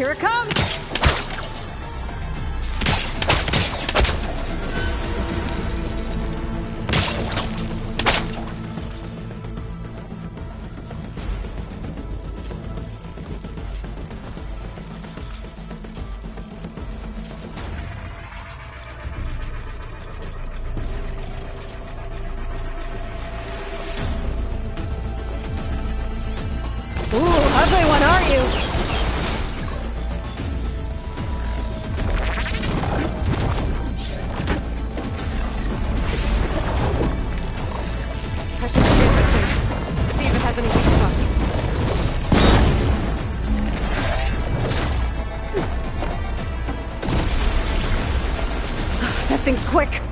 Here it comes! Ugly one, aren't you? I should scan that thing. See if it has any weak spots. That thing's quick.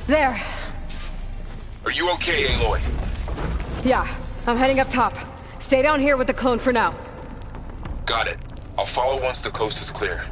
There. Are you okay, Aloy? Yeah, I'm heading up top. Stay down here with the clone for now. Got it. I'll follow once the coast is clear.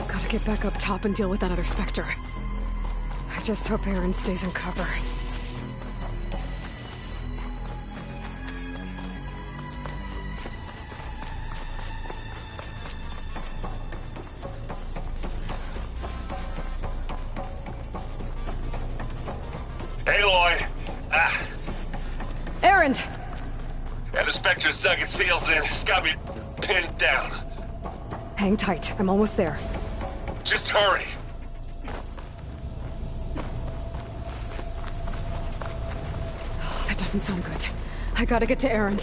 Gotta get back up top and deal with that other Spectre. I just hope Aaron stays in cover. Aloy! Aaron! Yeah, the Spectre's dug its heels in. It's got me pinned down. Hang tight, I'm almost there. Just hurry. Oh, that doesn't sound good. I gotta get to Aaron.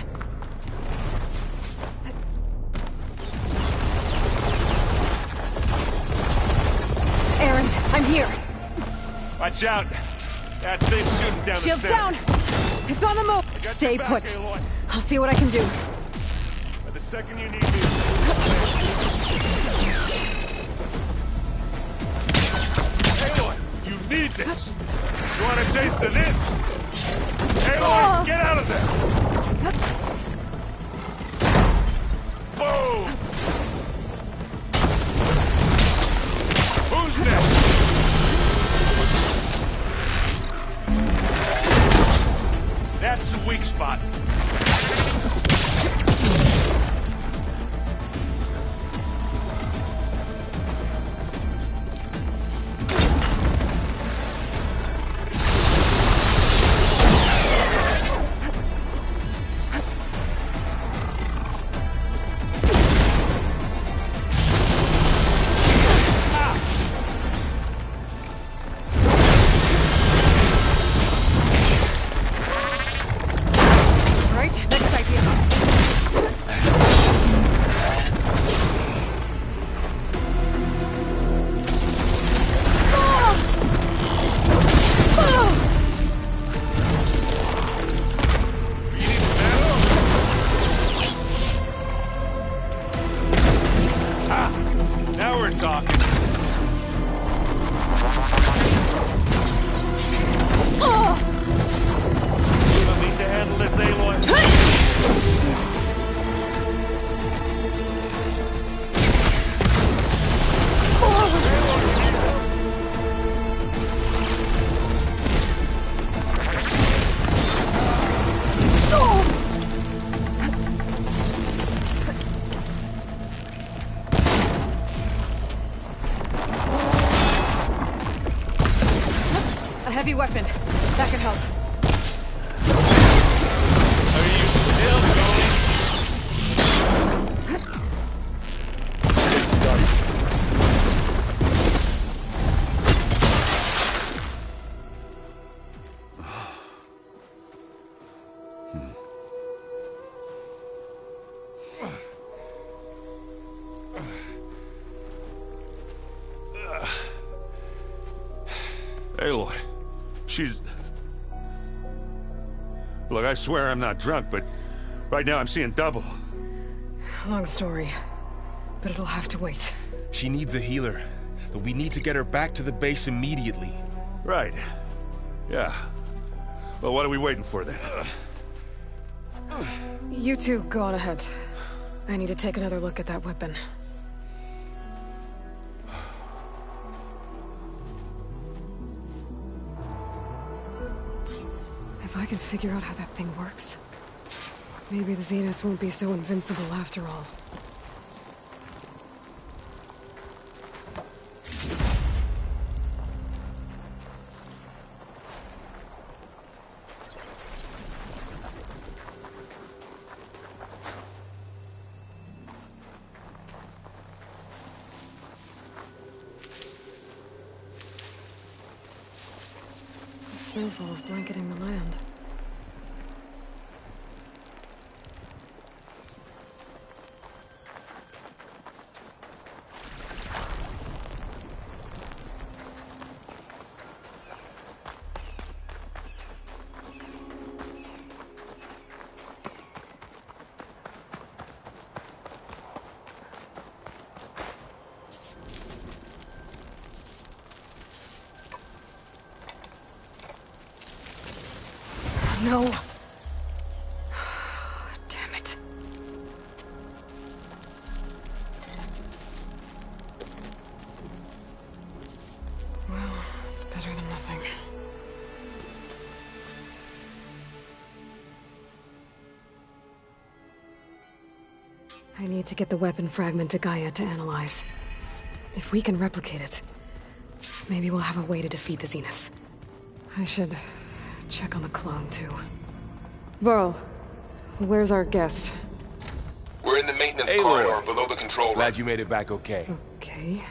Aaron, I'm here. Watch out! That thing's shooting down Shields the center. down! It's on the move! I got Stay your back, put. Aloy. I'll see what I can do. By the second you need me. Aloy, you need this. You want a taste of this? Aloy, get out of there! Boom! Who's next? That's the weak spot. Right? Next idea. Now we're talking. You want me to handle this, Aloy? A heavy weapon. That could help. Are you still going? Aloy, she's... Look, I swear I'm not drunk, but right now I'm seeing double. Long story. But it'll have to wait. She needs a healer, but we need to get her back to the base immediately. Right. Yeah. Well, what are we waiting for then? You two go on ahead. I need to take another look at that weapon. If I can figure out how that thing works, maybe the Zeniths won't be so invincible after all. The snowfall's blanketing the land. no. Damn it. Well, it's better than nothing. I need to get the weapon fragment to Gaia to analyze. If we can replicate it, maybe we'll have a way to defeat the Zeniths. I should check on the clone, too. Varl, where's our guest? We're in the maintenance Aloy. corridor below the control room. Glad you made it back okay. Okay.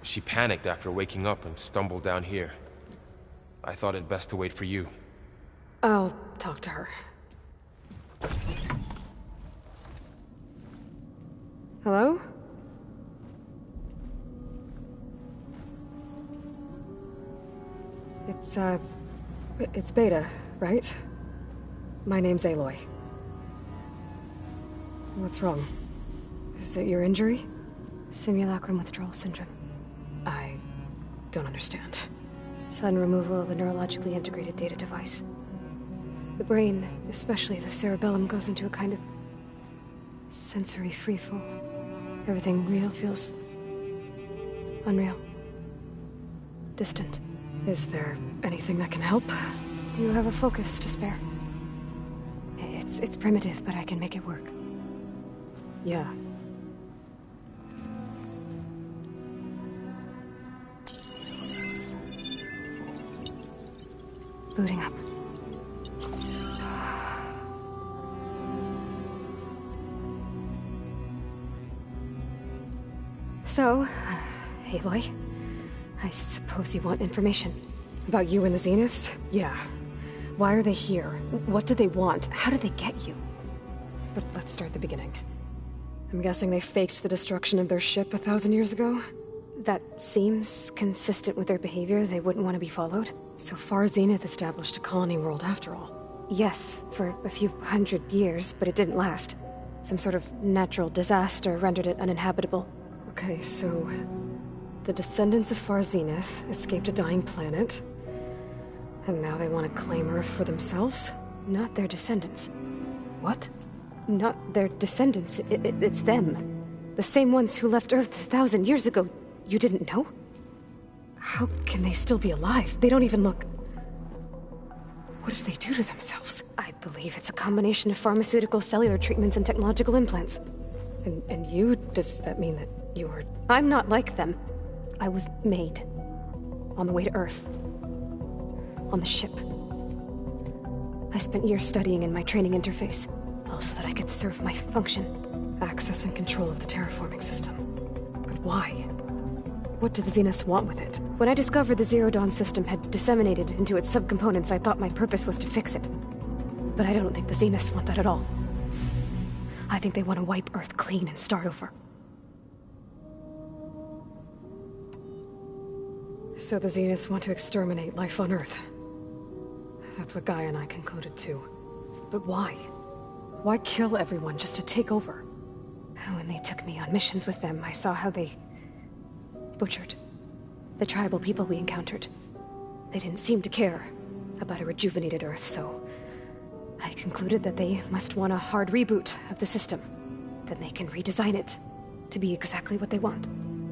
She panicked after waking up and stumbled down here. I thought it best to wait for you. I'll talk to her. Hello? It's Beta, right? My name's Aloy. What's wrong? Is it your injury? Simulacrum withdrawal syndrome. I don't understand. Sudden removal of a neurologically integrated data device. The brain, especially the cerebellum, goes into a kind of sensory freefall. Everything real feels unreal. Distant. Is there anything that can help? Do you have a focus to spare? It's primitive, but I can make it work. Yeah. Booting up. So, Aloy, I suppose you want information. About you and the Zeniths? Yeah. Why are they here? What do they want? How did they get you? But let's start the beginning. I'm guessing they faked the destruction of their ship 1,000 years ago? That seems consistent with their behavior. They wouldn't want to be followed. So far, Zenith established a colony world after all. Yes, for a few hundred years, but it didn't last. Some sort of natural disaster rendered it uninhabitable. Okay, so the descendants of Far Zenith escaped a dying planet, and now they want to claim Earth for themselves? Not their descendants. What? Not their descendants. It's them. The same ones who left Earth 1,000 years ago. You didn't know? How can they still be alive? They don't even look... What did they do to themselves? I believe it's a combination of pharmaceutical, cellular treatments, and technological implants. And you? Does that mean that you are... I'm not like them. I was made. On the way to Earth. On the ship. I spent years studying in my training interface, all so that I could serve my function. Access and control of the terraforming system. But why? What do the Zeniths want with it? When I discovered the Zero Dawn system had disseminated into its subcomponents, I thought my purpose was to fix it. But I don't think the Zeniths want that at all. I think they want to wipe Earth clean and start over. So the Zeniths want to exterminate life on Earth. That's what Gaia and I concluded too. But why? Why kill everyone just to take over? When they took me on missions with them, I saw how they butchered the tribal people we encountered. They didn't seem to care about a rejuvenated Earth, so I concluded that they must want a hard reboot of the system. Then they can redesign it to be exactly what they want.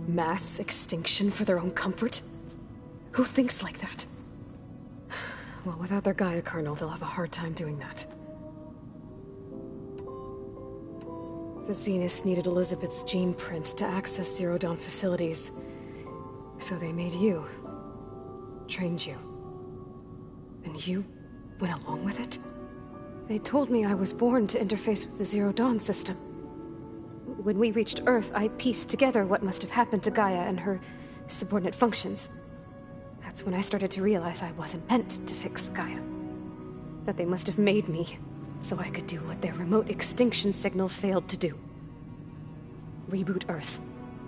Mass extinction for their own comfort? Who thinks like that? Well, without their Gaia kernel, they'll have a hard time doing that. The Zeniths needed Elizabeth's gene print to access Zero Dawn facilities. So they made you. Trained you. And you went along with it? They told me I was born to interface with the Zero Dawn system. When we reached Earth, I pieced together what must have happened to Gaia and her subordinate functions. That's when I started to realize I wasn't meant to fix Gaia. That they must have made me so I could do what their remote extinction signal failed to do. Reboot Earth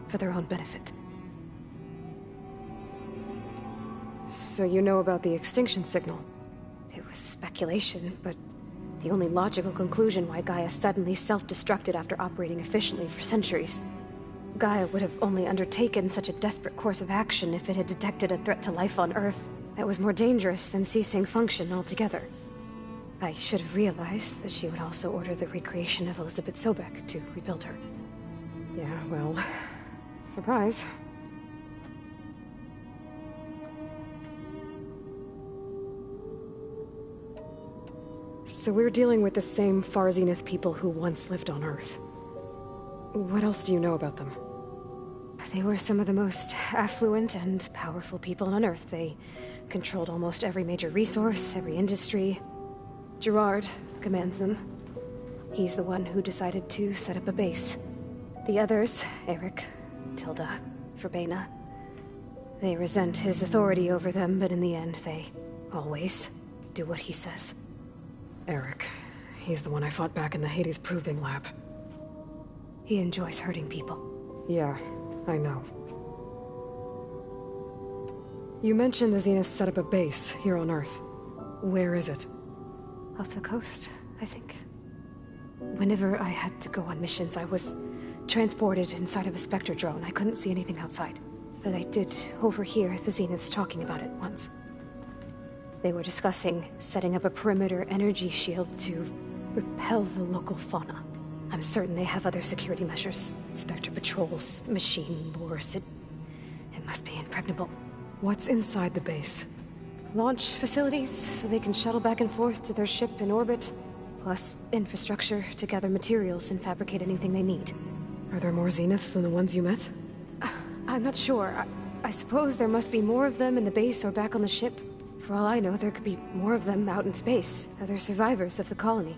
for their own benefit. So you know about the extinction signal? It was speculation, but the only logical conclusion why Gaia suddenly self-destructed after operating efficiently for centuries. Gaia would have only undertaken such a desperate course of action if it had detected a threat to life on Earth That was more dangerous than ceasing function altogether. I should have realized that she would also order the recreation of Elizabeth Sobek to rebuild her. Yeah, well, surprise. So we're dealing with the same Far Zenith people who once lived on Earth. What else do you know about them? They were some of the most affluent and powerful people on Earth. They controlled almost every major resource, every industry. Gerard commands them. He's the one who decided to set up a base. The others, Eric, Tilda, Verbena, they resent his authority over them, but in the end, they always do what he says. Eric. He's the one I fought back in the Hades Proving Lab. He enjoys hurting people. Yeah, I know. You mentioned the Zenith set up a base here on Earth. Where is it? Off the coast, I think. Whenever I had to go on missions, I was transported inside of a Spectre drone. I couldn't see anything outside. But I did overhear the Zeniths talking about it once. They were discussing setting up a perimeter energy shield to repel the local fauna. I'm certain they have other security measures. Spectre patrols, machine lures. It must be impregnable. What's inside the base? Launch facilities, so they can shuttle back and forth to their ship in orbit. Plus infrastructure to gather materials and fabricate anything they need. Are there more Zeniths than the ones you met? I'm not sure. I suppose there must be more of them in the base or back on the ship. For all I know, there could be more of them out in space. Other survivors of the colony.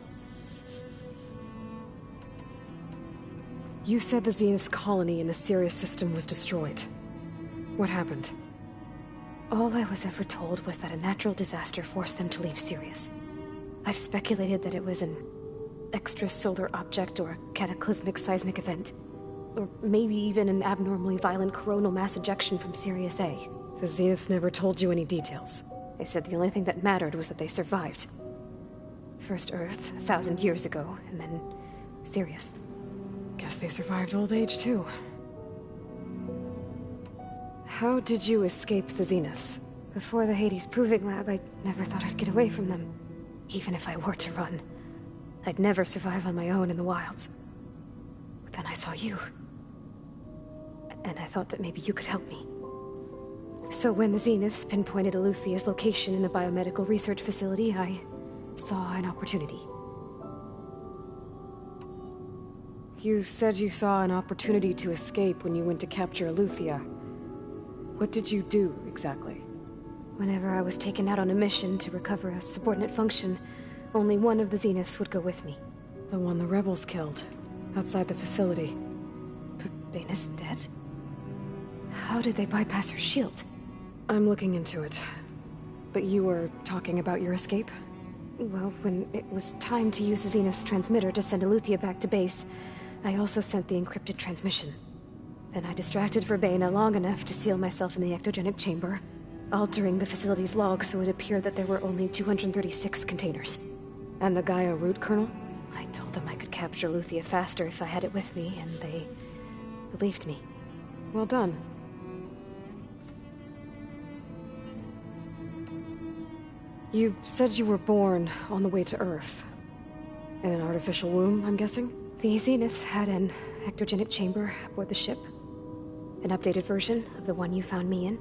You said the Zenith's colony in the Sirius system was destroyed. What happened? All I was ever told was that a natural disaster forced them to leave Sirius. I've speculated that it was an extrasolar object or a cataclysmic seismic event. Or maybe even an abnormally violent coronal mass ejection from Sirius A. The Zeniths never told you any details. They said the only thing that mattered was that they survived. First Earth, 1,000 years ago, and then Sirius. Guess they survived old age, too. How did you escape the Zeniths? Before the Hades Proving Lab, I never thought I'd get away from them. Even if I were to run. I'd never survive on my own in the wilds. But then I saw you. And I thought that maybe you could help me. So when the Zeniths pinpointed Eluthia's location in the biomedical research facility, I saw an opportunity. You said you saw an opportunity to escape when you went to capture Eluthia. What did you do, exactly? Whenever I was taken out on a mission to recover a subordinate function, only one of the Zeniths would go with me. The one the rebels killed, outside the facility. Verbena's dead? How did they bypass her shield? I'm looking into it. But you were talking about your escape? Well, when it was time to use the Zenith's transmitter to send Eluthia back to base, I also sent the encrypted transmission. Then I distracted Verbena long enough to seal myself in the ectogenic chamber, altering the facility's log so it appeared that there were only 236 containers. And the Gaia root kernel? I told them I could capture Eluthia faster if I had it with me, and they believed me. Well done. You said you were born on the way to Earth. In an artificial womb, I'm guessing? The Zeniths had an ectogenic chamber aboard the ship. An updated version of the one you found me in.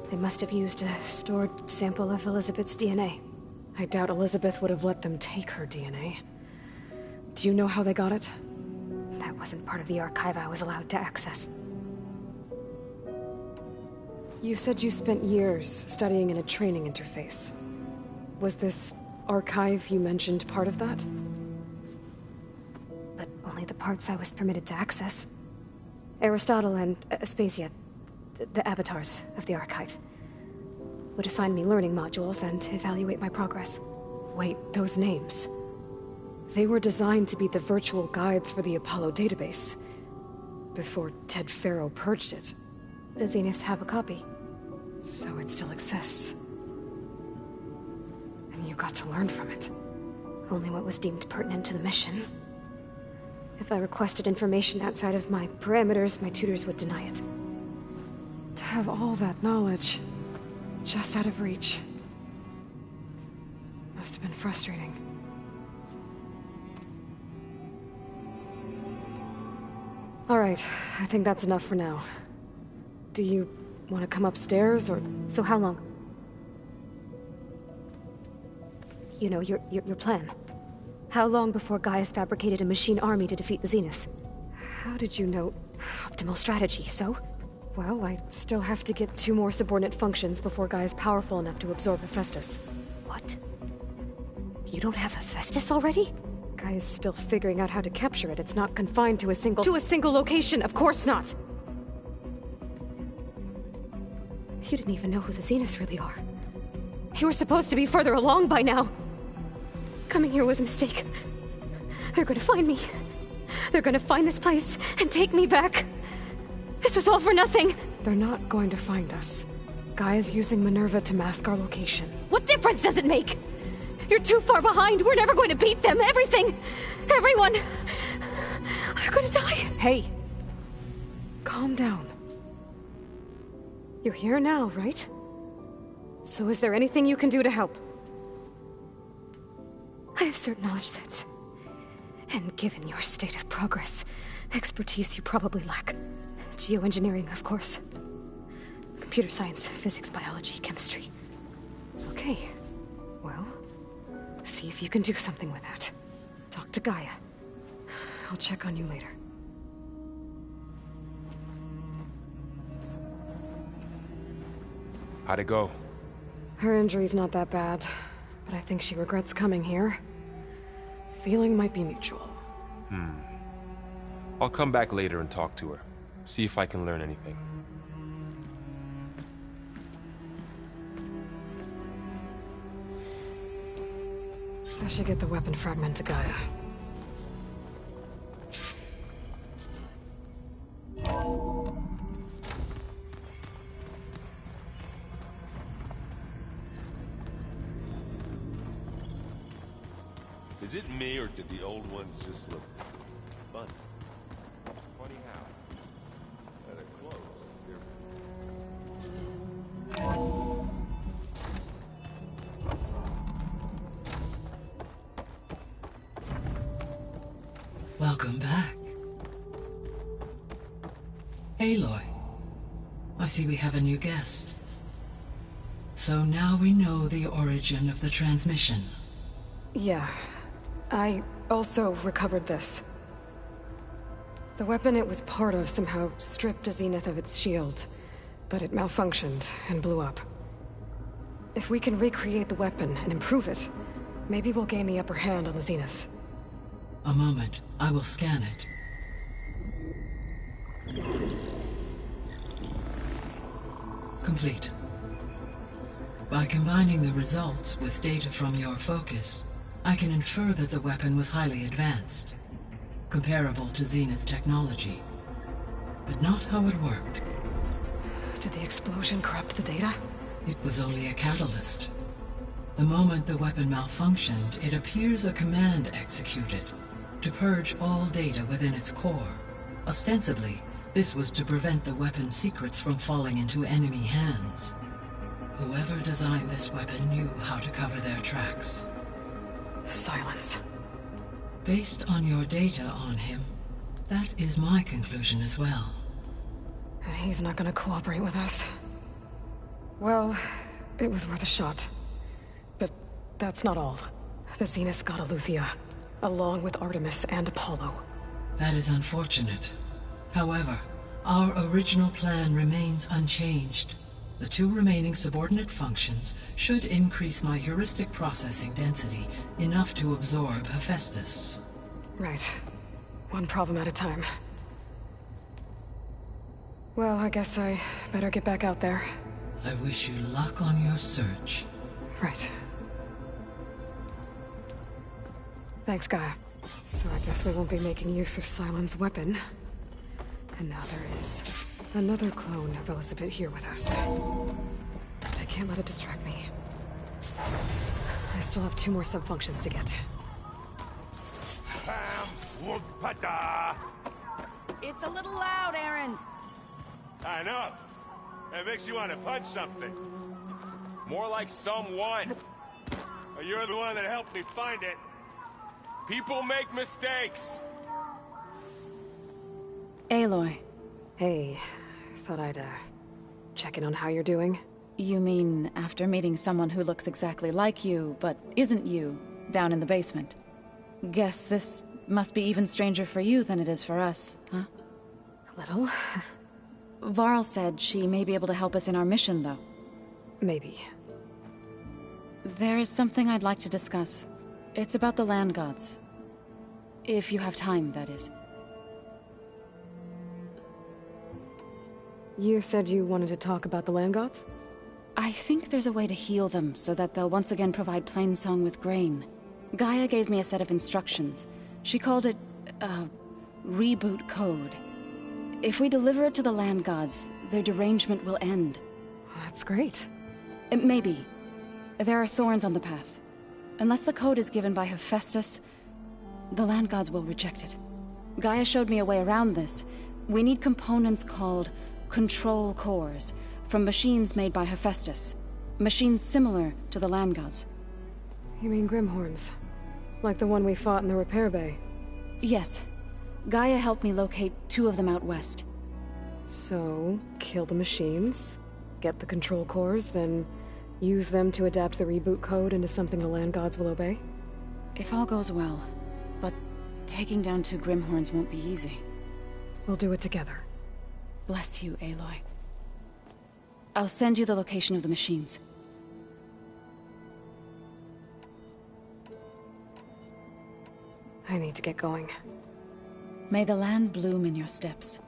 They must have used a stored sample of Elizabeth's DNA. I doubt Elizabeth would have let them take her DNA. Do you know how they got it? That wasn't part of the archive I was allowed to access. You said you spent years studying in a training interface. Was this archive you mentioned part of that? But only the parts I was permitted to access. Aristotle and Aspasia, the avatars of the archive, would assign me learning modules and evaluate my progress. Wait, those names. They were designed to be the virtual guides for the Apollo database, before Ted Faro purged it. The Zeniths have a copy. So it still exists. And you got to learn from it. Only what was deemed pertinent to the mission. If I requested information outside of my parameters, my tutors would deny it. To have all that knowledge, just out of reach. Must have been frustrating. All right, I think that's enough for now. Do you want to come upstairs, or... So how long? You know, your plan. How long before Gaia's fabricated a machine army to defeat the Zeniths? How did you know? Optimal strategy, so? Well, I still have to get 2 more subordinate functions before Gaia's powerful enough to absorb Hephaestus. What? You don't have Hephaestus already? Gaia's still figuring out how to capture it. It's not confined to a single... To a single location! Of course not! You didn't even know who the Zeniths really are. You were supposed to be further along by now! Coming here was a mistake. They're gonna find me. They're gonna find this place and take me back. This was all for nothing! They're not going to find us. Gaia's using Minerva to mask our location. What difference does it make? You're too far behind. We're never going to beat them. Everything. Everyone. They're gonna die. Hey. Calm down. You're here now, right? So is there anything you can do to help? I have certain knowledge sets. And given your state of progress, expertise you probably lack. Geoengineering, of course. Computer science, physics, biology, chemistry. Okay. Well, see if you can do something with that. Talk to Gaia. I'll check on you later. How'd it go? Her injury's not that bad, but I think she regrets coming here. Feeling might be mutual. I'll come back later and talk to her. See if I can learn anything. I should get the weapon fragment to Gaia. Is it me, or did the old ones just look fun? Funny how? Kinda close. Welcome back. Aloy, I see we have a new guest. So now we know the origin of the transmission. Yeah. I also recovered this. The weapon it was part of somehow stripped a Zenith of its shield, but it malfunctioned and blew up. If we can recreate the weapon and improve it, maybe we'll gain the upper hand on the Zeniths. A moment, I will scan it. Complete. By combining the results with data from your focus, I can infer that the weapon was highly advanced, comparable to Zenith technology, but not how it worked. Did the explosion corrupt the data? It was only a catalyst. The moment the weapon malfunctioned, it appears a command executed to purge all data within its core. Ostensibly, this was to prevent the weapon's secrets from falling into enemy hands. Whoever designed this weapon knew how to cover their tracks. Silence. Based on your data on him, that is my conclusion as well. And he's not gonna cooperate with us. Well, it was worth a shot. But that's not all. The Zeniths got Eleuthia, along with Artemis and Apollo. That is unfortunate. However, our original plan remains unchanged. The 2 remaining subordinate functions should increase my heuristic processing density enough to absorb Hephaestus. Right. One problem at a time. Well, I guess I better get back out there. I wish you luck on your search. Right. Thanks, Gaia. So I guess we won't be making use of Sylens' weapon. And now there is another clone of Elizabeth here with us. But I can't let it distract me. I still have 2 more sub-functions to get. Pam Wugpada! It's a little loud, Erend. I know. It makes you want to punch something. More like someone. You're the one that helped me find it. People make mistakes. Aloy. Hey, thought I'd, check in on how you're doing. You mean after meeting someone who looks exactly like you, but isn't you, down in the basement? Guess this must be even stranger for you than it is for us, huh? A little. Varl said she may be able to help us in our mission, though. Maybe. There is something I'd like to discuss. It's about the land gods. If you have time, that is. You said you wanted to talk about the land gods? I think there's a way to heal them so that they'll once again provide Plainsong with grain. Gaia gave me a set of instructions. She called it, reboot code. If we deliver it to the land gods, their derangement will end. That's great. Maybe. There are thorns on the path. Unless the code is given by Hephaestus, the land gods will reject it. Gaia showed me a way around this. We need components called control cores, from machines made by Hephaestus. Machines similar to the land gods. You mean Grimhorns? Like the one we fought in the repair bay? Yes. Gaia helped me locate 2 of them out west. So, kill the machines, get the control cores, then use them to adapt the reboot code into something the land gods will obey? If all goes well. But taking down 2 Grimhorns won't be easy. We'll do it together. Bless you, Aloy. I'll send you the location of the machines. I need to get going. May the land bloom in your steps.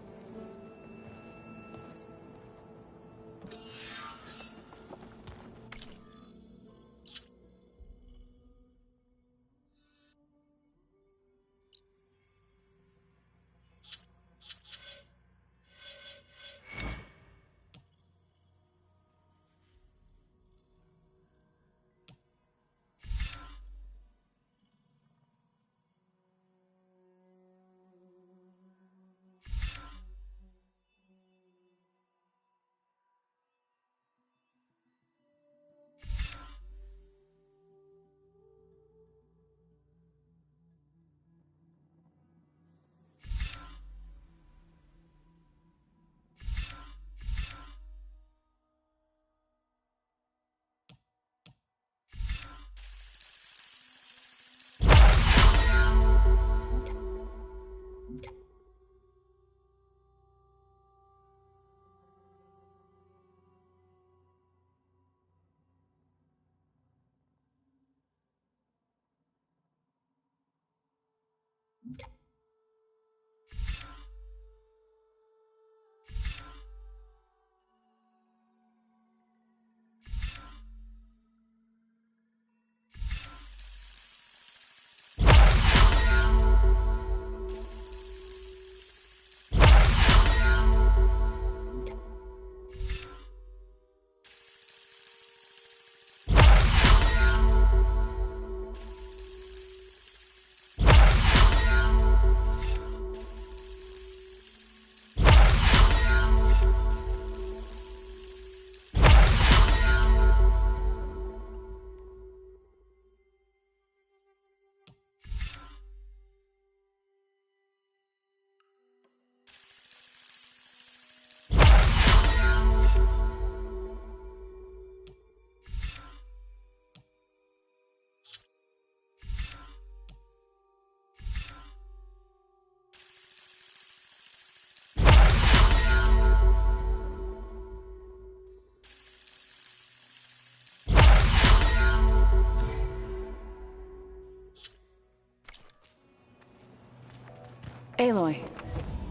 Aloy,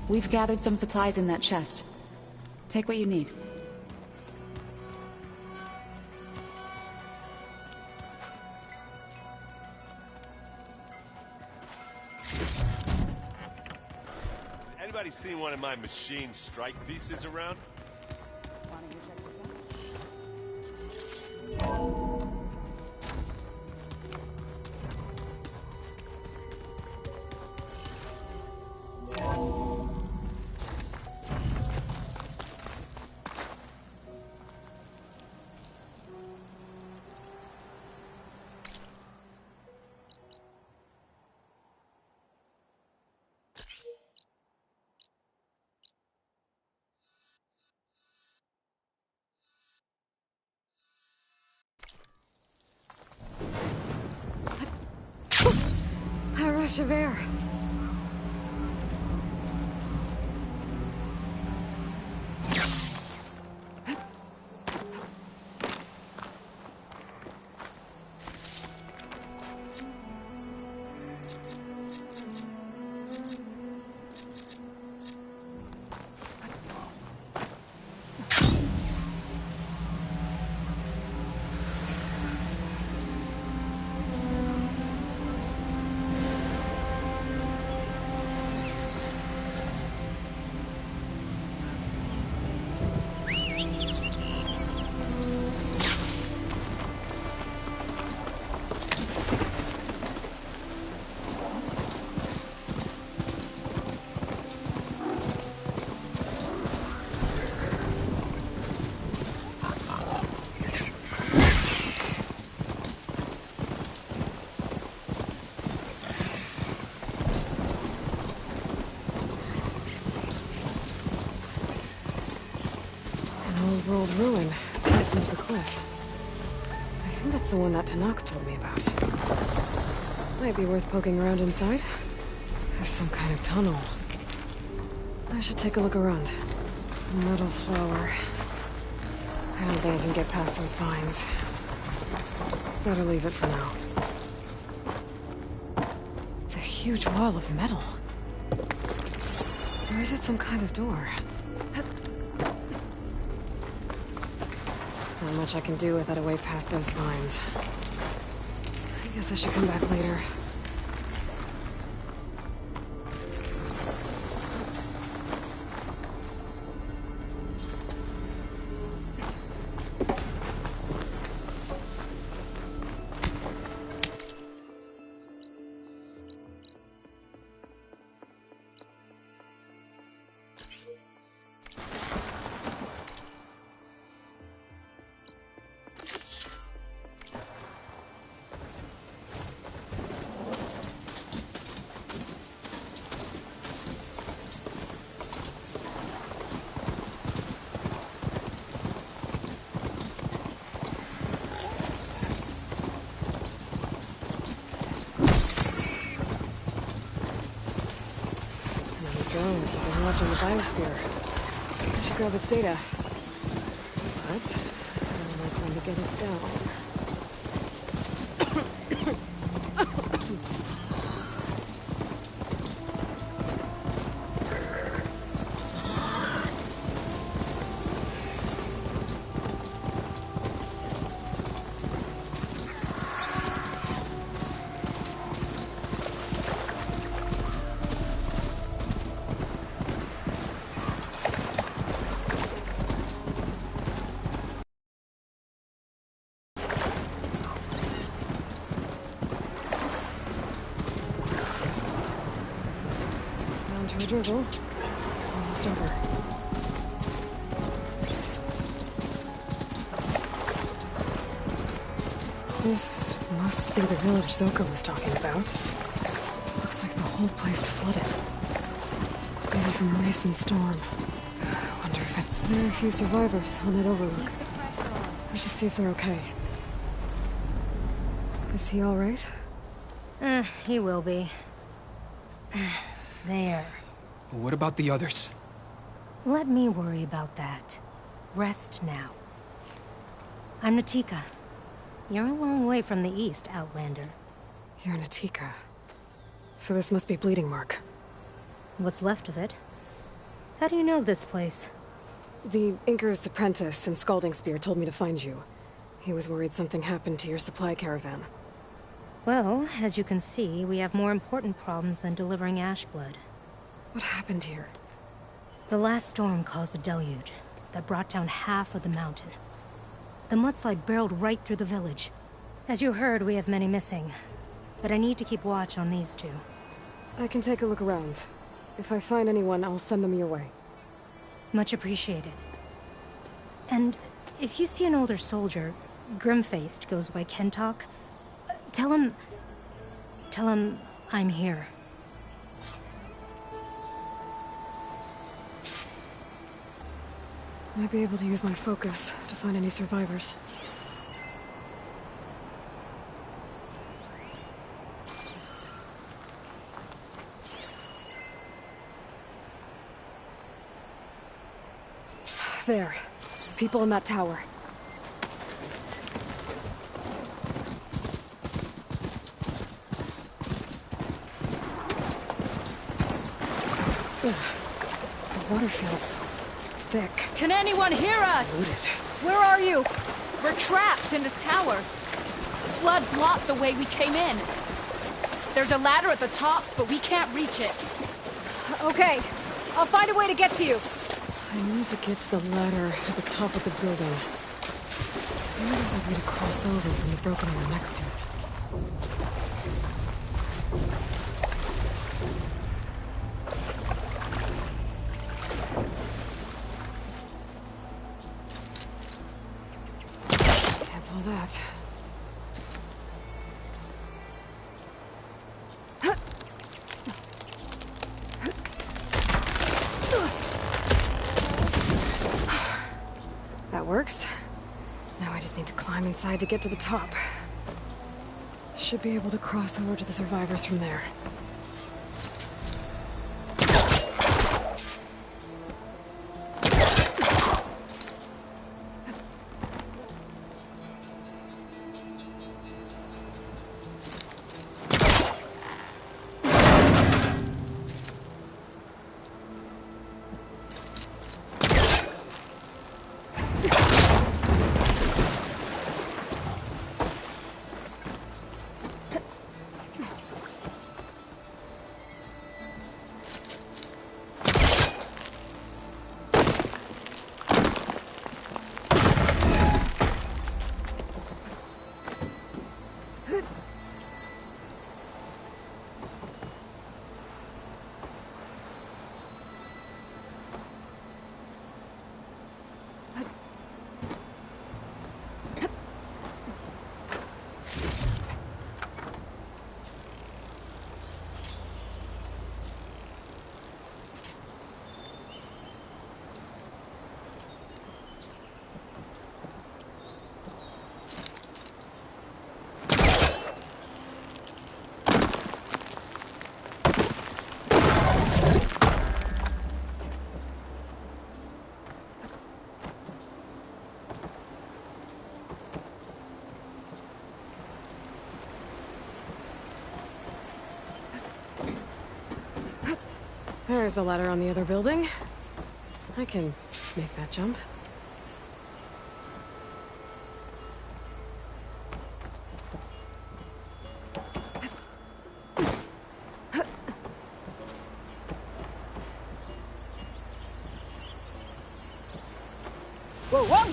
we've gathered some supplies in that chest. Take what you need. Anybody seen one of my machine strike pieces around? Ah, Javert. Old ruin at the the cliff. I think that's the one that Tanakh told me about. Might be worth poking around inside. There's some kind of tunnel. I should take a look around. Metal flower. I don't think I can get past those vines. Better leave it for now. It's a huge wall of metal. Or is it some kind of door? Not much I can do without a way past those vines. I guess I should come back later. Watching the biosphere. I should grab its data. But how am I going to get it down? Drizzle. Almost over. This must be the village Zoko was talking about. Looks like the whole place flooded. Maybe from a recent storm. I wonder if there are a few survivors on that overlook. I should see if they're okay. Is he all right? He will be. There. What about the others? Let me worry about that. Rest now. I'm Natika. You're a long way from the east, Outlander. You're Natika. So this must be Bleeding Mark. What's left of it? How do you know this place? The Inker's apprentice in Scalding Spear told me to find you. He was worried something happened to your supply caravan. Well, as you can see, we have more important problems than delivering Ashblood. What happened here? The last storm caused a deluge that brought down half of the mountain. The mudslide barreled right through the village. As you heard, we have many missing. But I need to keep watch on these two. I can take a look around. If I find anyone, I'll send them your way. Much appreciated. And if you see an older soldier, grim-faced, goes by Kentok, tell him I'm here. Might be able to use my focus to find any survivors. there. People in that tower. Ugh. The water feels thick. Can anyone hear us? Loaded. Where are you? We're trapped in this tower. Flood blocked the way we came in. There's a ladder at the top, but we can't reach it. Okay. I'll find a way to get to you. I need to get to the ladder at the top of the building. Maybe there's a way to cross over from the broken area next to it. Can't pull that. That works. Now I just need to climb inside to get to the top. Should be able to cross over to the survivors from there. There's the ladder on the other building. I can make that jump. Whoa, whoa!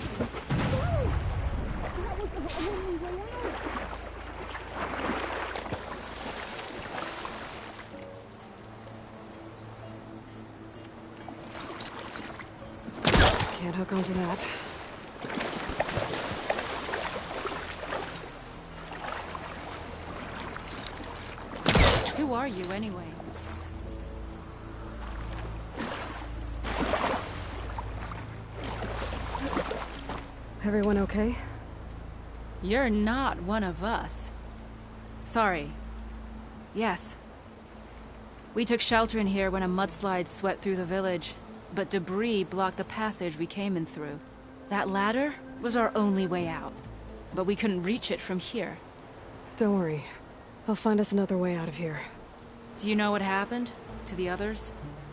Can't hook onto that. Who are you, anyway? Everyone okay? You're not one of us. Sorry. Yes. We took shelter in here when a mudslide swept through the village, but debris blocked the passage we came in through. That ladder was our only way out, but we couldn't reach it from here. Don't worry. I'll find us another way out of here. Do you know what happened to the others?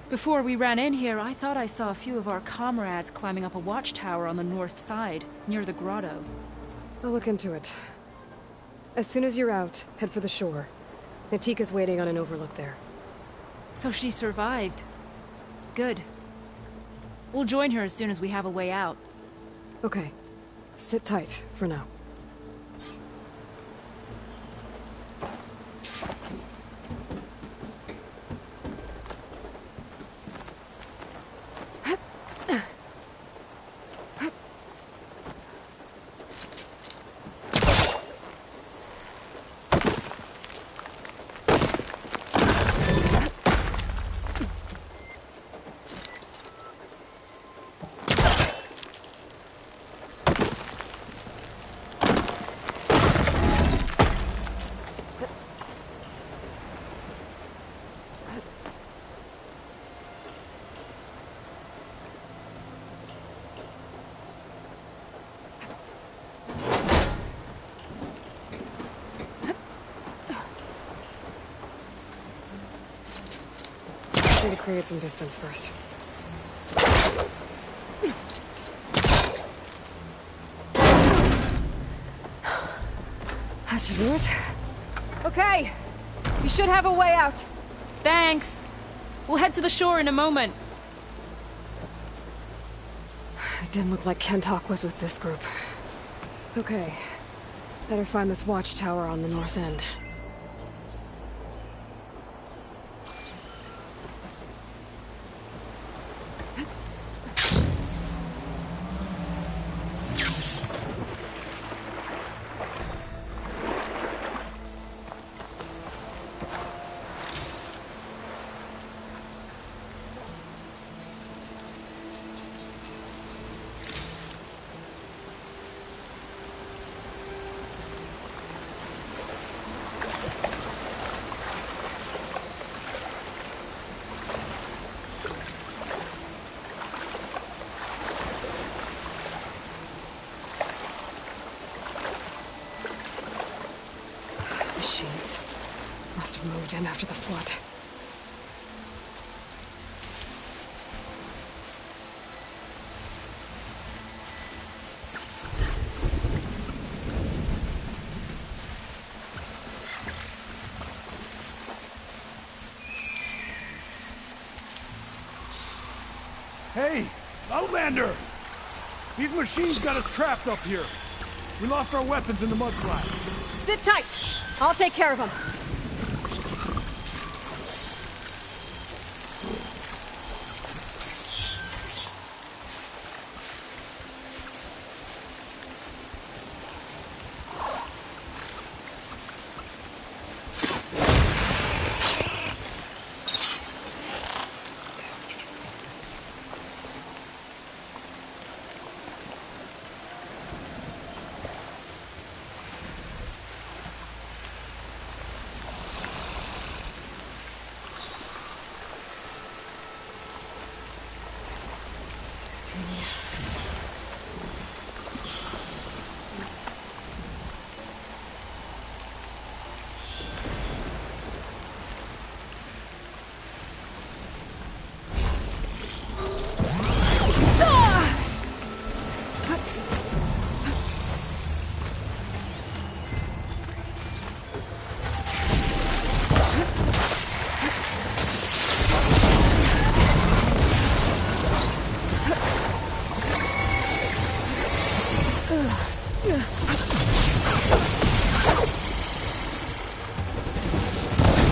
Before we ran in here, I thought I saw a few of our comrades climbing up a watchtower on the north side, near the grotto. I'll look into it. As soon as you're out, head for the shore. Natika's waiting on an overlook there. So she survived. Good. We'll join her as soon as we have a way out. Okay. Sit tight for now. create some distance first. That should do it. Okay! You should have a way out. Thanks. We'll head to the shore in a moment. It didn't look like Kentok was with this group. Okay. Better find this watchtower on the north end. Machines. Must have moved in after the flood. Hey, Outlander! These machines got us trapped up here. We lost our weapons in the mudslide. Sit tight! I'll take care of them.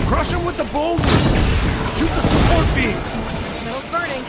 Crush him with the boulders! Shoot the support beams! Metal's burning.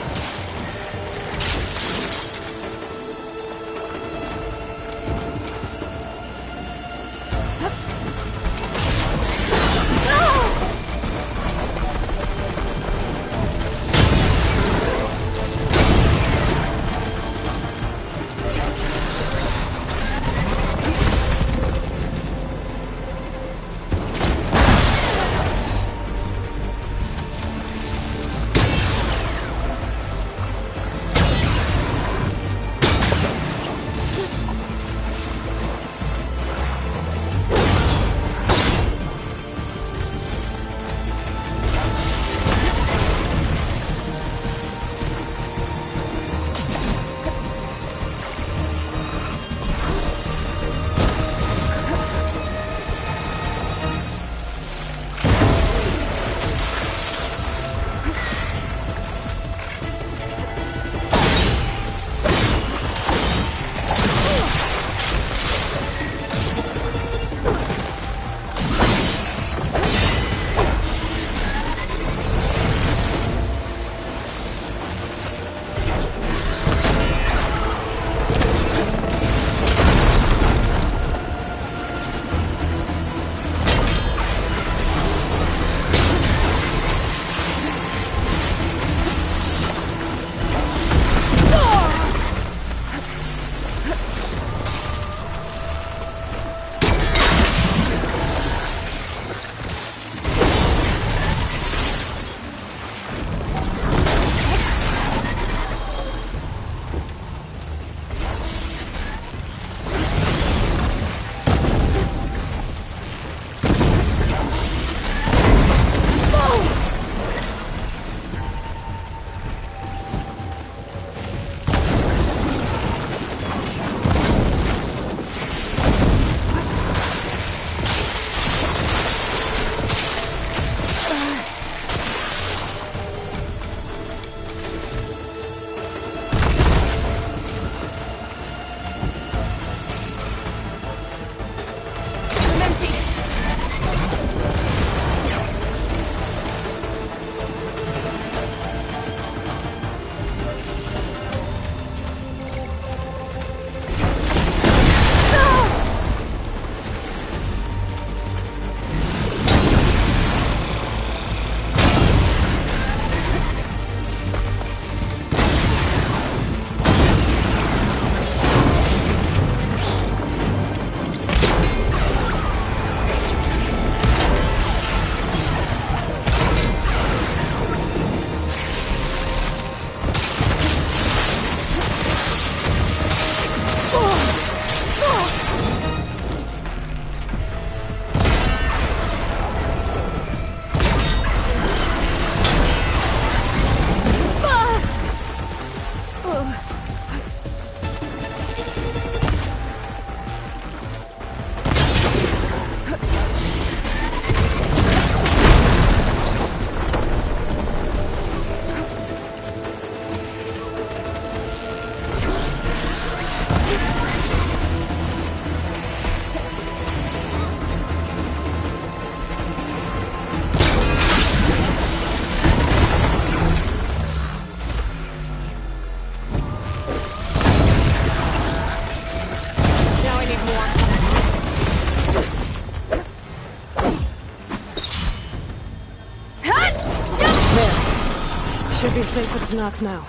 be safe with Tanakh now.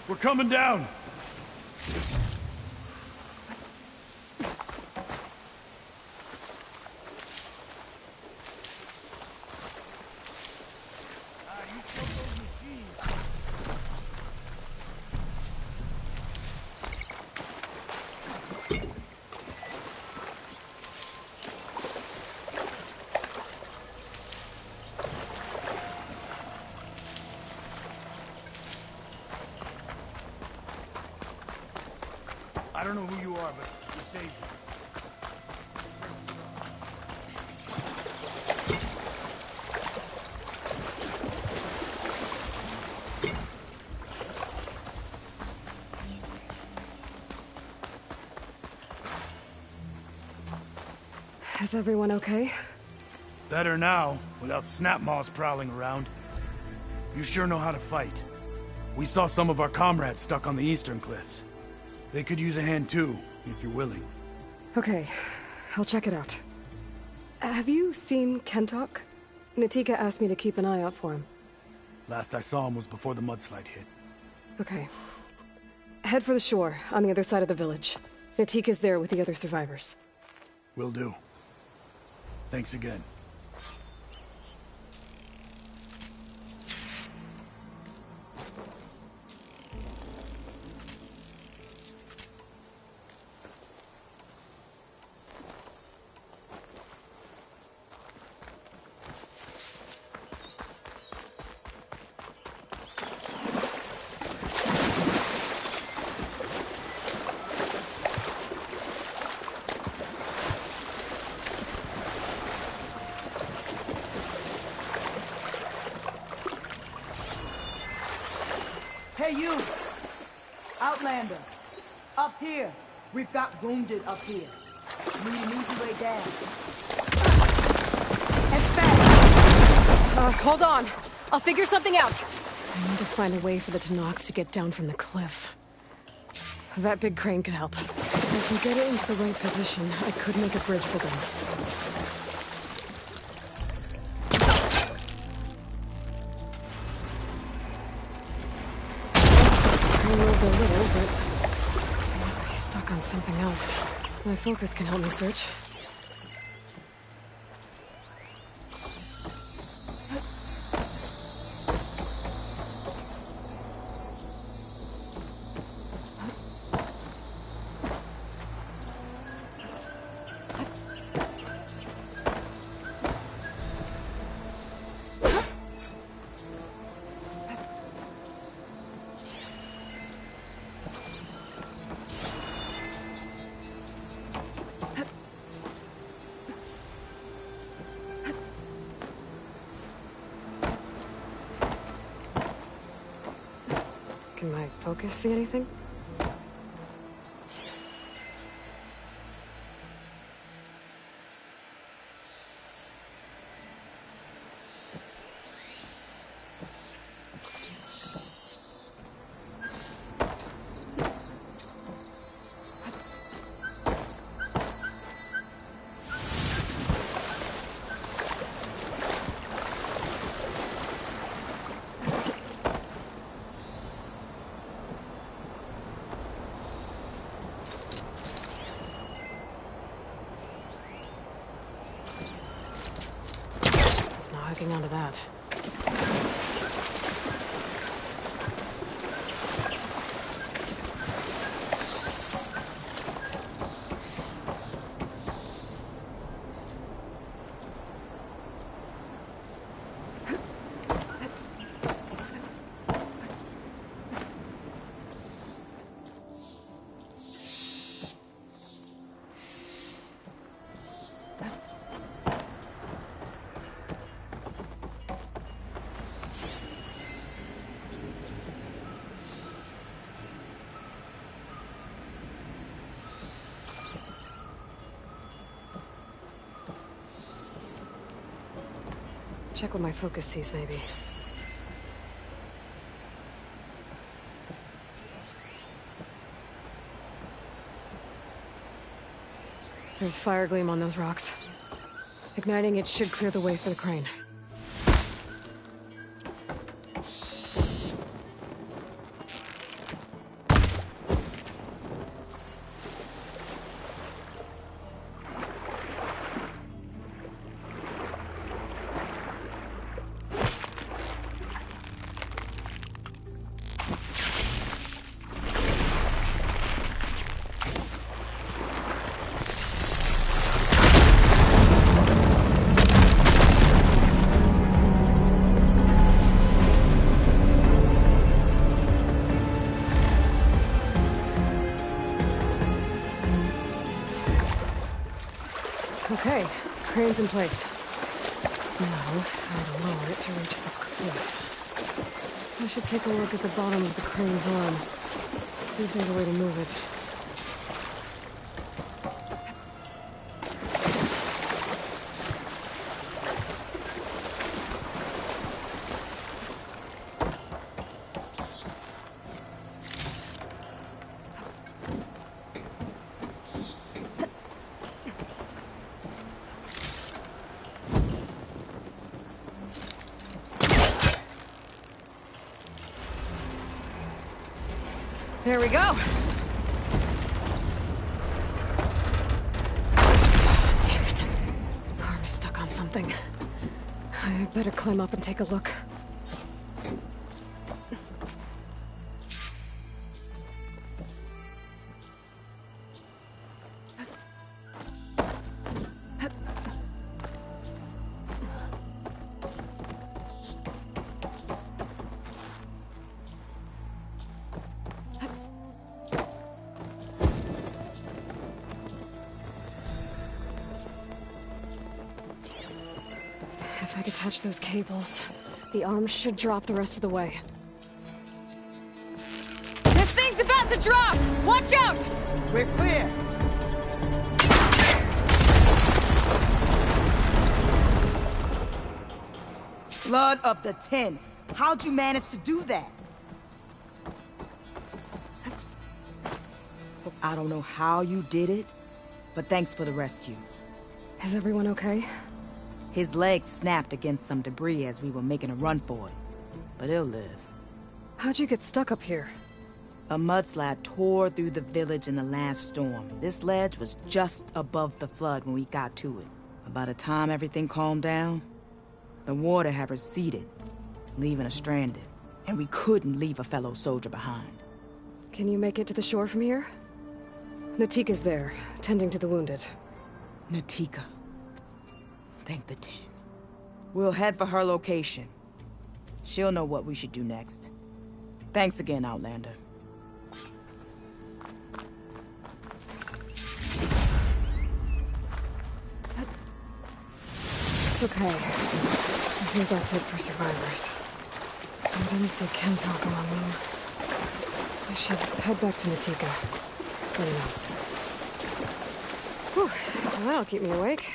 We're coming down! I don't know who you are, but we saved you. Is everyone okay? Better now, without Snapmaws prowling around. You sure know how to fight. We saw some of our comrades stuck on the eastern cliffs. They could use a hand too, if you're willing. Okay, I'll check it out. Have you seen Kentok? Natika asked me to keep an eye out for him. Last I saw him was before the mudslide hit. Okay. Head for the shore, on the other side of the village. Natika's there with the other survivors. Will do. Thanks again. Hey, you! Outlander! Up here! We've got wounded up here. Need an easy way down. And fast! Hold on. I'll figure something out. I need to find a way for the Tanakh to get down from the cliff. That big crane could help. If we get it into the right position, I could make a bridge for them. I moved a little, but I must be stuck on something else. My focus can help me search. Can my focus see anything? Hooking onto that. Check what my focus sees, maybe. There's fire gleam on those rocks. Igniting it should clear the way for the crane. Okay, crane's in place. Now, how to lower it to reach the cliff. I should take a look at the bottom of the crane's arm. See if there's a way to move it. There we go. Oh, damn it. Arm's stuck on something. I better climb up and take a look. If I detach those cables, the arm should drop the rest of the way. This thing's about to drop! Watch out! We're clear. Blood up to 10. How'd you manage to do that? I don't know how you did it, but thanks for the rescue. Is everyone okay? His legs snapped against some debris as we were making a run for it. But he'll live. How'd you get stuck up here? A mudslide tore through the village in the last storm. This ledge was just above the flood when we got to it. But by the time everything calmed down, the water had receded, leaving us stranded. And we couldn't leave a fellow soldier behind. Can you make it to the shore from here? Natika's there, tending to the wounded. Natika. Thank the tin. We'll head for her location. She'll know what we should do next. Thanks again, Outlander. Okay. I think that's it for survivors. I didn't see Kentalk among them. I should head back to Natika. Let me know. Whew, that'll keep me awake.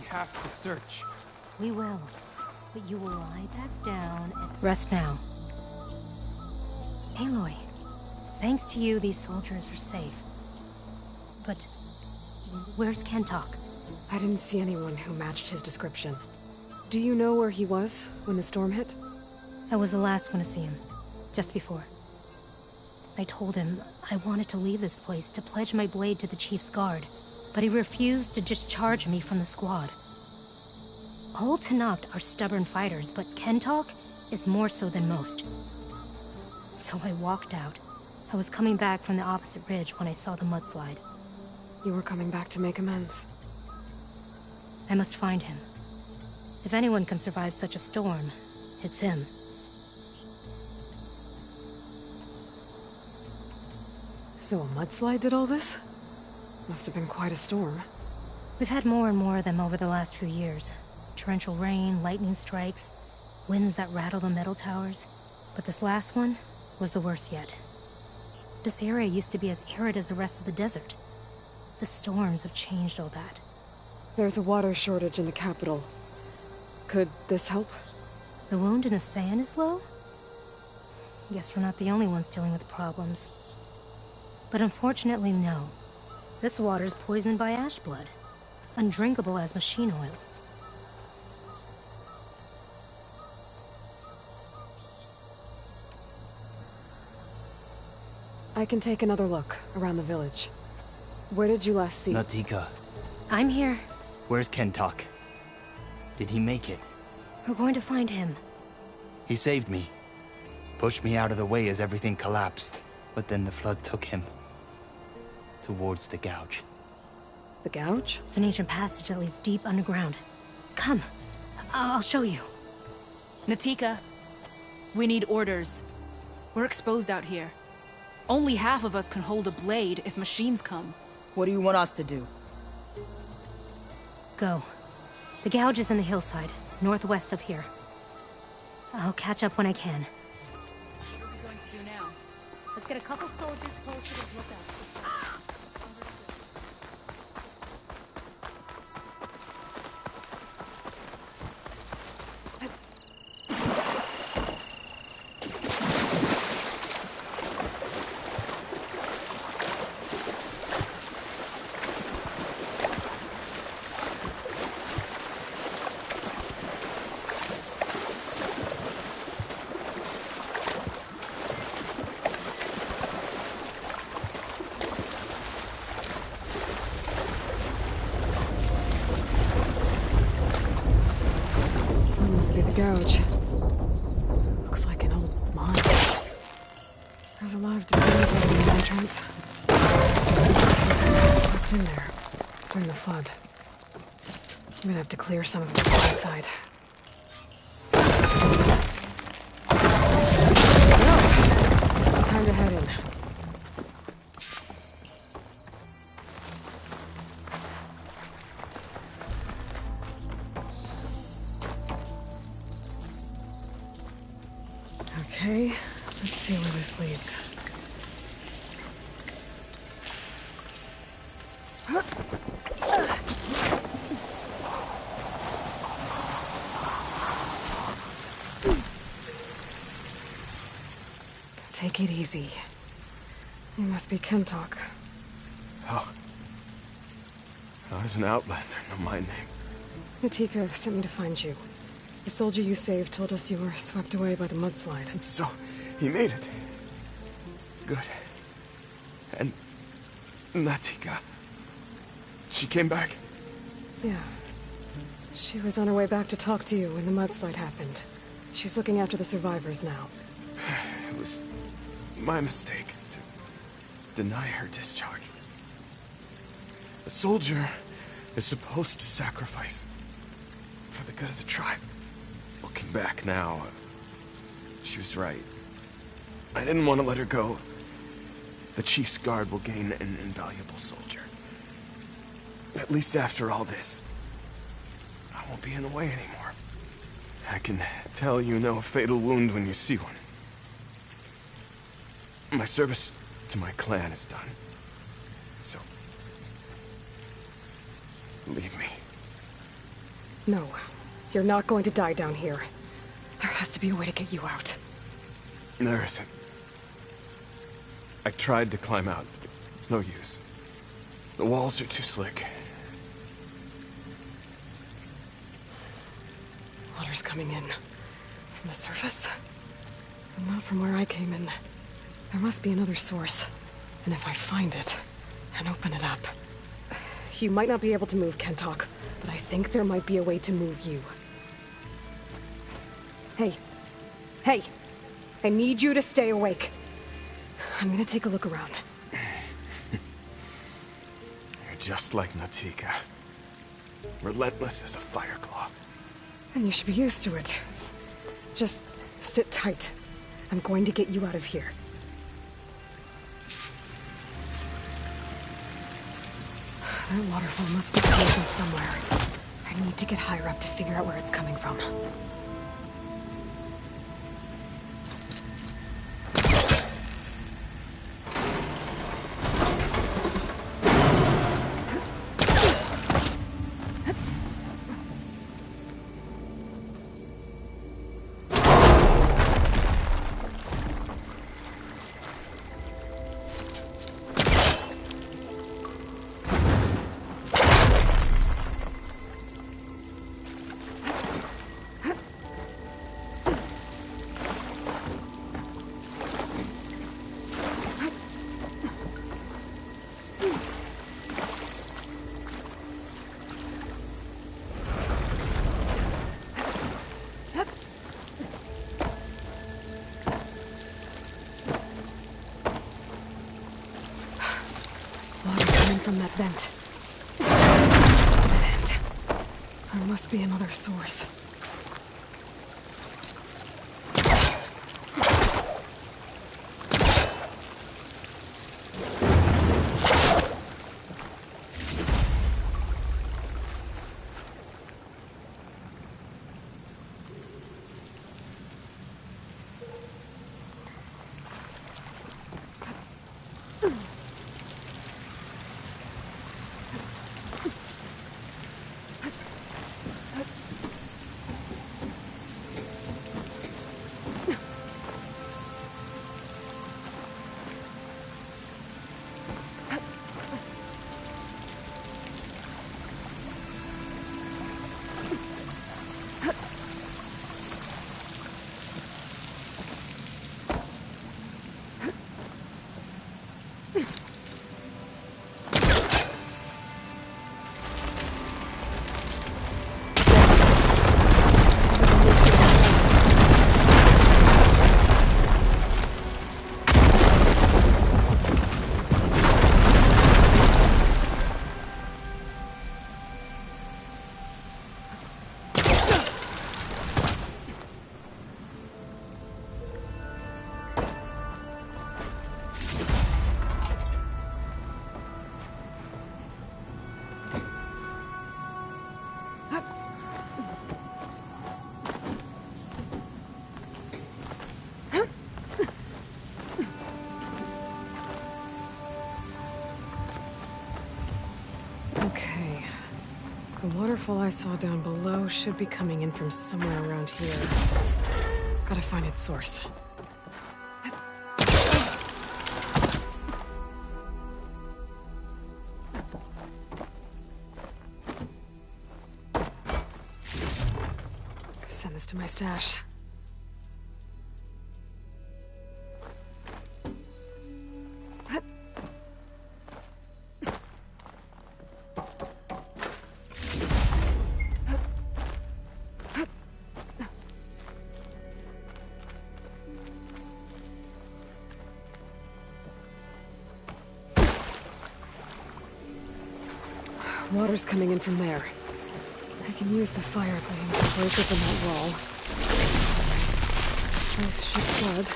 Have to search. We will. But you will lie back down and rest now. Aloy, thanks to you, these soldiers are safe. But where's Kentalk? I didn't see anyone who matched his description. Do you know where he was when the storm hit? I was the last one to see him, just before. I told him I wanted to leave this place to pledge my blade to the Chief's guard, but he refused to discharge me from the squad. All Tenakth are stubborn fighters, but Kentalk is more so than most. So I walked out. I was coming back from the opposite ridge when I saw the mudslide. You were coming back to make amends. I must find him. If anyone can survive such a storm, it's him. So a mudslide did all this? Must have been quite a storm. We've had more and more of them over the last few years. Torrential rain, lightning strikes, winds that rattle the metal towers. But this last one was the worst yet. This area used to be as arid as the rest of the desert. The storms have changed all that. There's a water shortage in the capital. Could this help? The wound in the sand is low? Guess we're not the only ones dealing with problems. But unfortunately, no. This water's poisoned by ash blood. Undrinkable as machine oil. I can take another look around the village. Where did you last see? Natika. I'm here. Where's Kentok? Did he make it? We're going to find him. He saved me. Pushed me out of the way as everything collapsed. But then the flood took him. Towards the gouge. The gouge? It's an ancient passage that leads deep underground. Come. I'll show you. Natika, we need orders. We're exposed out here. Only half of us can hold a blade if machines come. What do you want us to do? Go. The gouge is in the hillside, northwest of here. I'll catch up when I can. What are we going to do now? Let's get a couple soldiers posted as lookouts. Gouge. Looks like an old mine. There's a lot of debris around the entrance. Kentok slipped in there during the flood. I'm gonna have to clear some of it inside. Well, time to head in. Okay, let's see where this leads. Take it easy. You must be Kentok. Oh. I was an outlander, no my name. Natika sent me to find you. The soldier you saved told us you were swept away by the mudslide. So, he made it. Good. And Natika, she came back? Yeah. She was on her way back to talk to you when the mudslide happened. She's looking after the survivors now. It was my mistake to deny her discharge. A soldier is supposed to sacrifice for the good of the tribe. Looking back now, she was right. I didn't want to let her go. The Chief's guard will gain an invaluable soldier. At least after all this, I won't be in the way anymore. I can tell you know a fatal wound when you see one. My service to my clan is done. So, leave me. No, you're not going to die down here. There has to be a way to get you out. There isn't. I tried to climb out, but it's no use. The walls are too slick. Water's coming in. From the surface? And not from where I came in. There must be another source. And if I find it, and open it up... You might not be able to move, Kentok, but I think there might be a way to move you. Hey. Hey! I need you to stay awake. I'm gonna take a look around. You're just like Natika. Relentless as a fireclaw. And you should be used to it. Just sit tight. I'm going to get you out of here. That waterfall must be coming from somewhere. I need to get higher up to figure out where it's coming from. coming from that vent. Dead end. There must be another source. Okay. The waterfall I saw down below should be coming in from somewhere around here. Gotta find its source. Send this to my stash. Water's coming in from there. I can use the fire thing to break open that wall. This should flood.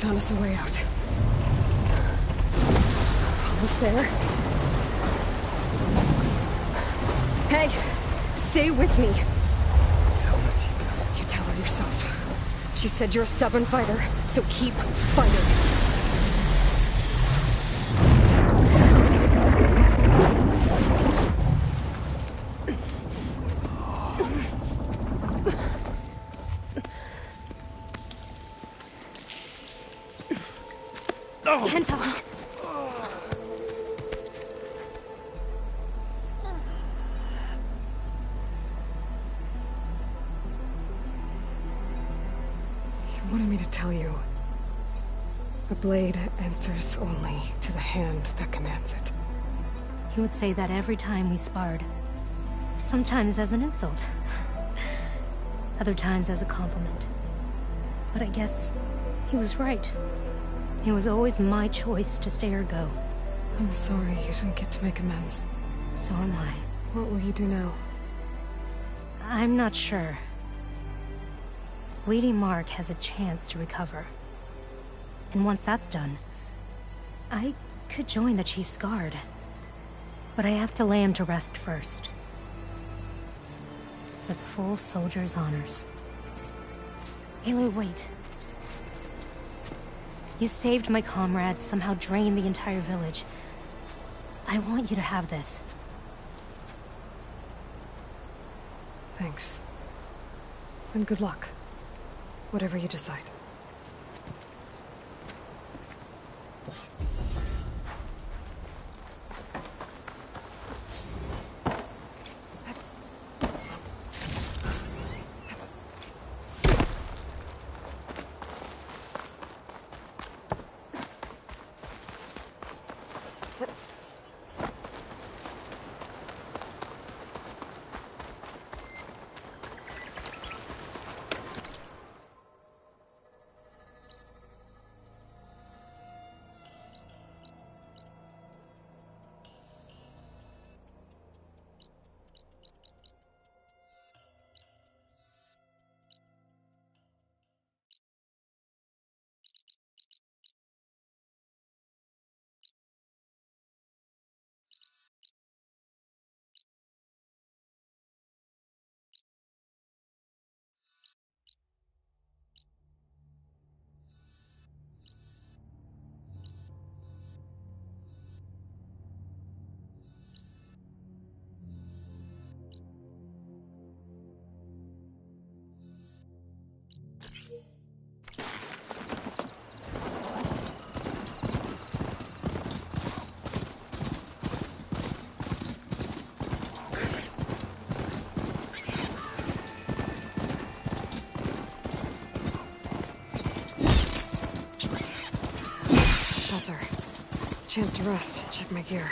Found us a way out. Almost there. Hey, stay with me. You tell her yourself. She said you're a stubborn fighter, so keep fighting. Can't talk. You wanted me to tell you. The blade answers only to the hand that commands it. He would say that every time we sparred. Sometimes as an insult. Other times as a compliment. But I guess he was right. It was always my choice to stay or go. I'm sorry you didn't get to make amends. So am I. What will you do now? I'm not sure. Bleeding Mark has a chance to recover. And once that's done, I could join the Chief's Guard. But I have to lay him to rest first. With full soldier's honors. Aloy, wait. You saved my comrades, somehow drained the entire village. I want you to have this. Thanks. And good luck. Whatever you decide. shelter. Chance to rest, check my gear.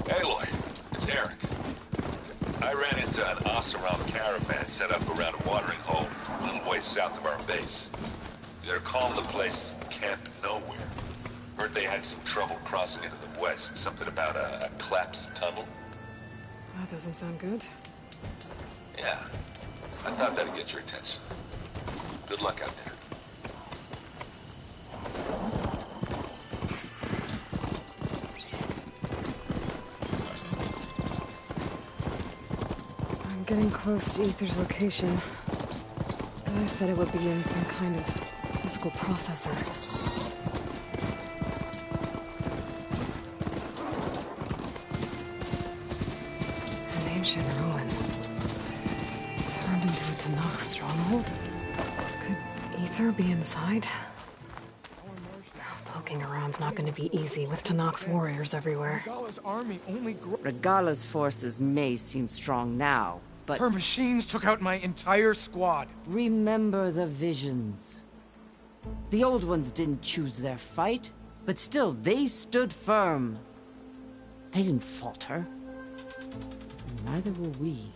Aloy, it's Eric. I ran into an Oseram caravan set up around a watering hole a little ways south of our base. They're calling the place Camp Nowhere. Heard they had some trouble crossing into the west. Something about a collapsed tunnel. That doesn't sound good. Yeah, I thought that'd get your attention. Good luck out there. I'm getting close to Aether's location. Guy said it would be in some kind of physical processor. An ancient ruin. Turned into a Tenakth stronghold? Could Aether be inside? Poking around's not gonna be easy with Tenakth's warriors everywhere. Regalla's army only Regalla's forces may seem strong now, but her machines took out my entire squad. Remember the visions. The old ones didn't choose their fight, but still they stood firm. They didn't falter. And neither will we.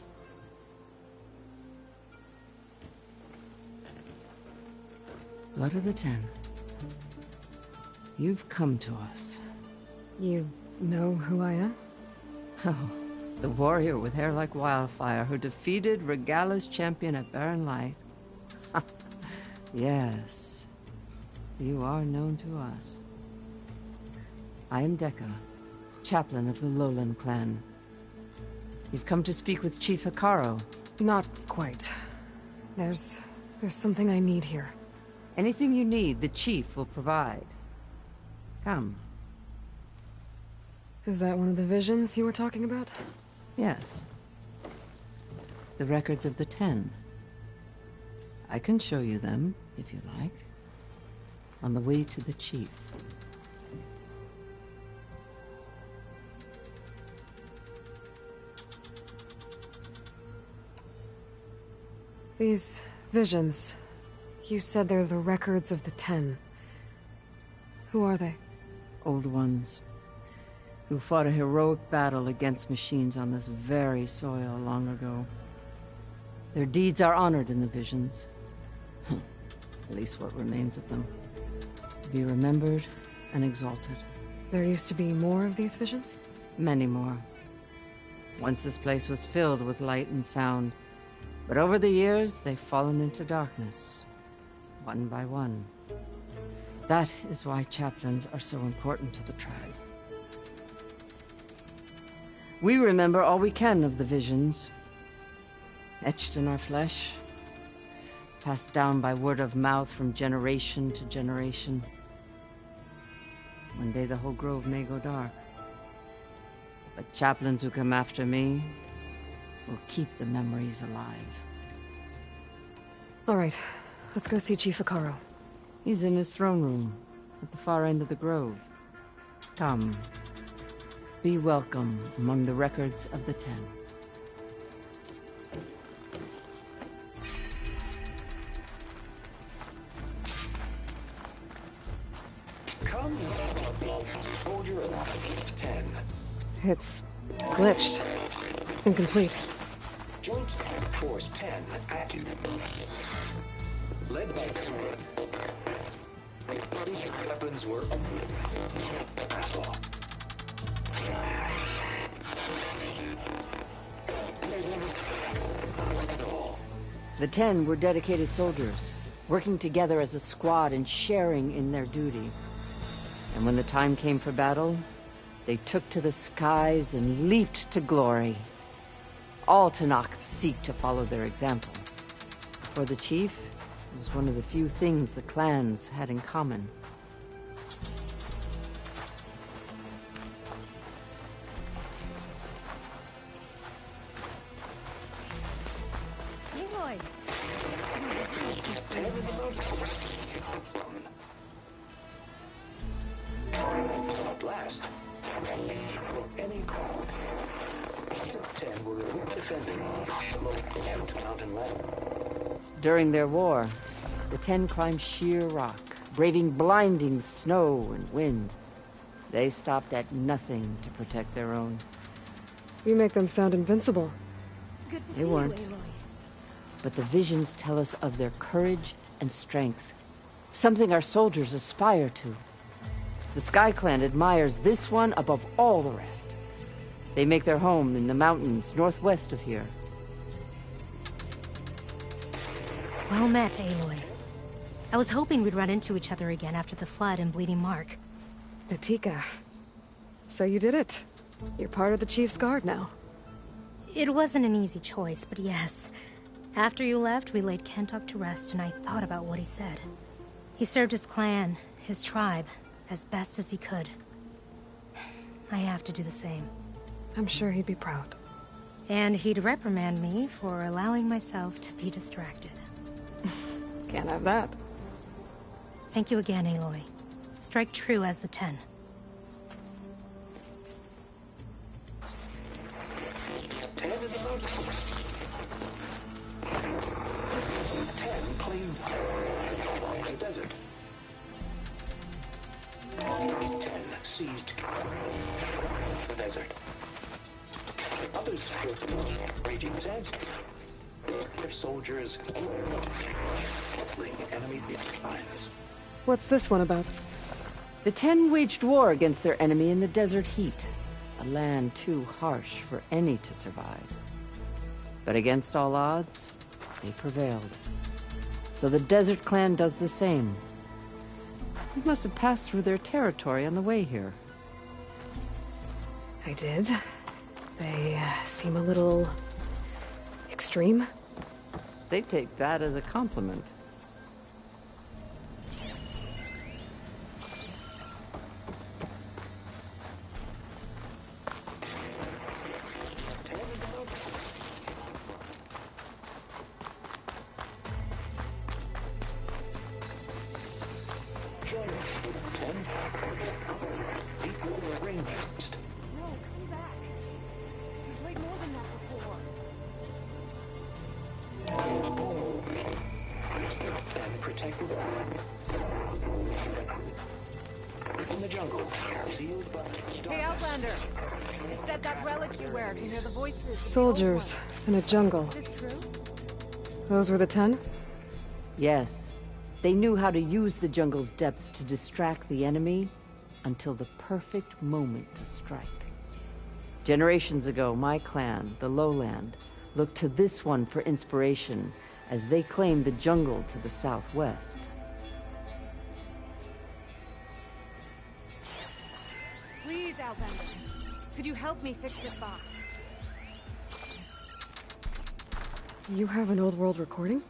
Blood of the Ten. You've come to us. You know who I am? Oh, the warrior with hair like wildfire who defeated Regala's champion at Barren Light. Yes, you are known to us. I am Dekka, chaplain of the Lowland clan. You've come to speak with Chief Hekarro. Not quite. There's something I need here. Anything you need, the Chief will provide. Come. Is that one of the visions you were talking about? Yes. The records of the Ten. I can show you them, if you like. On the way to the Chief. These visions, you said they're the records of the Ten. Who are they? Old ones, who fought a heroic battle against machines on this very soil long ago. Their deeds are honored in the visions. At least what remains of them. To be remembered and exalted. There used to be more of these visions? Many more. Once this place was filled with light and sound. But over the years, they've fallen into darkness. One by one. That is why chaplains are so important to the tribe. We remember all we can of the visions. Etched in our flesh. Passed down by word of mouth from generation to generation. One day the whole grove may go dark. But chaplains who come after me will keep the memories alive. All right, let's go see Chief Hekarro. He's in his throne room, at the far end of the grove. Come. Be welcome among the records of the Ten. Come, soldier of 10. It's glitched. Incomplete. Joint Force 10 active. Led by weapons were battle. The Ten were dedicated soldiers, working together as a squad and sharing in their duty. And when the time came for battle, they took to the skies and leaped to glory. All Tenakth seek to follow their example. For the Chief, it was one of the few things the clans had in common. Aloy! At last, any 10 were defending the mountain wall. During their war, the Ten climbed sheer rock, braving blinding snow and wind. They stopped at nothing to protect their own. You make them sound invincible. Good to They weren't. But the visions tell us of their courage and strength. Something our soldiers aspire to. The Sky Clan admires this one above all the rest. They make their home in the mountains northwest of here. Well met, Aloy. I was hoping we'd run into each other again after the flood in Bleeding Mark. Atika. So you did it. You're part of the Chief's Guard now. It wasn't an easy choice, but yes. After you left, we laid Kentok to rest, and I thought about what he said. He served his clan, his tribe, as best as he could. I have to do the same. I'm sure he'd be proud. And he'd reprimand me for allowing myself to be distracted. Can't have that. Thank you again, Aloy. Strike true as the Ten. Claimed the desert. 10 seized the desert. Others built raging sands. Their soldiers battling enemy lines. What's this one about? The Ten waged war against their enemy in the desert heat, a land too harsh for any to survive. But against all odds, they prevailed. So the Desert Clan does the same. You must have passed through their territory on the way here. I did. They seem a little... extreme. They take that as a compliment. Soldiers in a jungle. Those were the 10? Yes. They knew how to use the jungle's depths to distract the enemy until the perfect moment to strike. Generations ago, my clan, the Lowland, looked to this one for inspiration as they claimed the jungle to the southwest. Please, Outlander. Could you help me fix this box? You have an old world recording?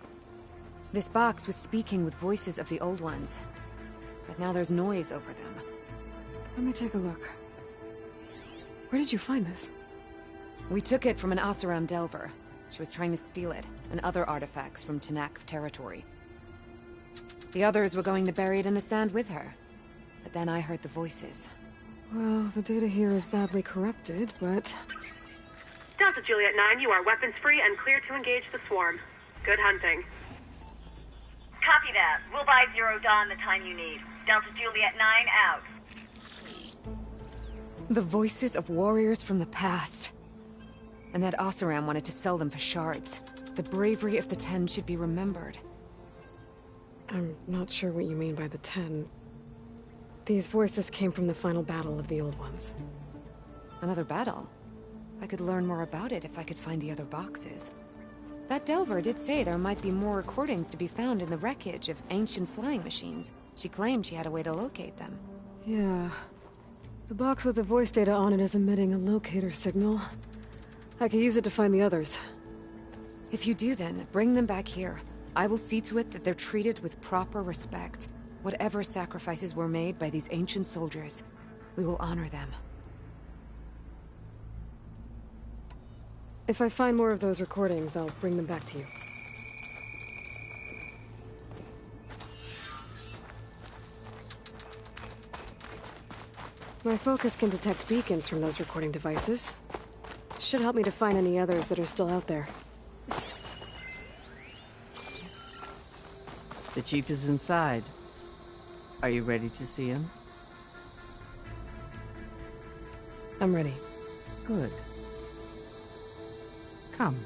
This box was speaking with voices of the old ones. But now there's noise over them. Let me take a look. Where did you find this? We took it from an Oseram Delver. She was trying to steal it, and other artifacts from Tenakth territory. The others were going to bury it in the sand with her. But then I heard the voices. Well, the data here is badly corrupted, but... Delta Juliet 9, you are weapons-free and clear to engage the swarm. Good hunting. Copy that. We'll buy Zero Dawn the time you need. Delta Juliet 9 out. The voices of warriors from the past. And that Oseram wanted to sell them for shards. The bravery of the 10 should be remembered. I'm not sure what you mean by the 10. These voices came from the final battle of the Old Ones. Another battle? I could learn more about it if I could find the other boxes. That Delver did say there might be more recordings to be found in the wreckage of ancient flying machines. She claimed she had a way to locate them. Yeah. The box with the voice data on it is emitting a locator signal. I could use it to find the others. If you do then, bring them back here. I will see to it that they're treated with proper respect. Whatever sacrifices were made by these ancient soldiers, we will honor them. If I find more of those recordings, I'll bring them back to you. My focus can detect beacons from those recording devices. Should help me to find any others that are still out there. The chief is inside. Are you ready to see him? I'm ready. Good. Come.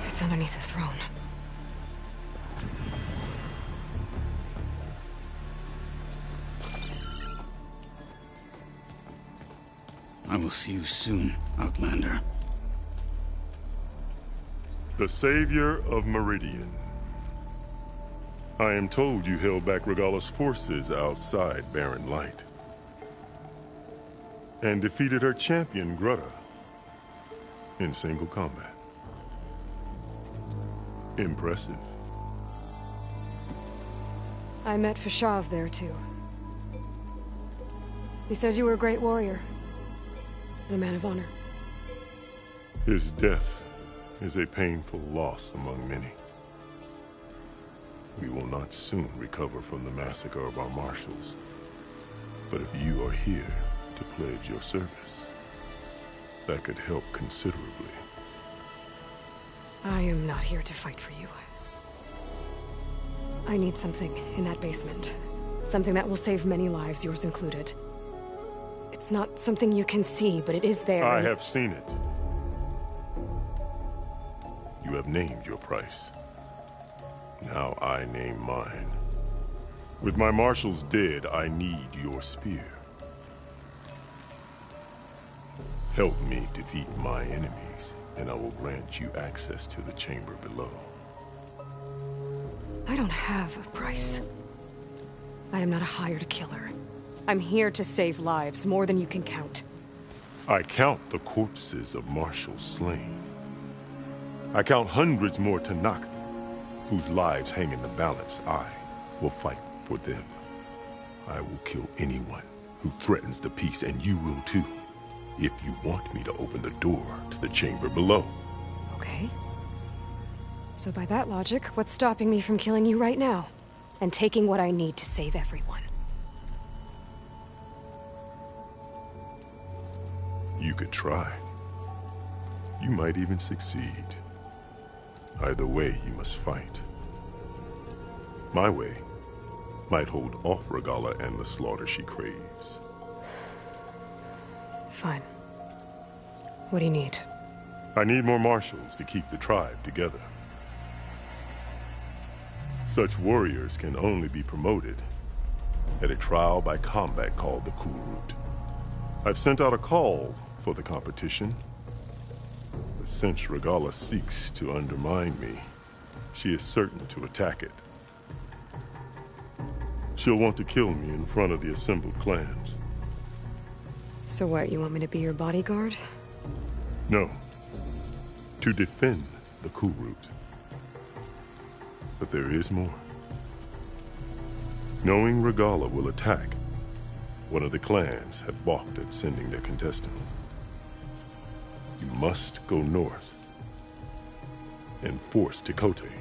It's underneath the throne. I will see you soon, Outlander. The Savior of Meridian. I am told you held back Regalla's forces outside Barren Light. And defeated her champion, Grudda, in single combat. Impressive. I met Fashav there, too. He said you were a great warrior. And a man of honor. His death is a painful loss among many. We will not soon recover from the massacre of our marshals. But if you are here to pledge your service, that could help considerably. I am not here to fight for you. I need something in that basement. Something that will save many lives, yours included. It's not something you can see, but it is there. I have seen it. You have named your price. Now I name mine. With my marshals dead, I need your spear. Help me defeat my enemies, and I will grant you access to the chamber below. I don't have a price. I am not a hired killer. I'm here to save lives, more than you can count. I count the corpses of marshals slain. I count hundreds more Tenakth, whose lives hang in the balance. I will fight for them. I will kill anyone who threatens the peace, and you will too, if you want me to open the door to the chamber below. Okay. So by that logic, what's stopping me from killing you right now? And taking what I need to save everyone? You could try. You might even succeed. Either way, you must fight. My way might hold off Regalla and the slaughter she craves. Fine. What do you need? I need more marshals to keep the tribe together. Such warriors can only be promoted at a trial by combat called the Kulrut. I've sent out a call for the competition, but since Regalla seeks to undermine me, she is certain to attack it. She'll want to kill me in front of the assembled clans. So what, you want me to be your bodyguard? No. To defend the Kulrut. But there is more. Knowing Regalla will attack, one of the clans had balked at sending their contestants. You must go north and force Tekotteh,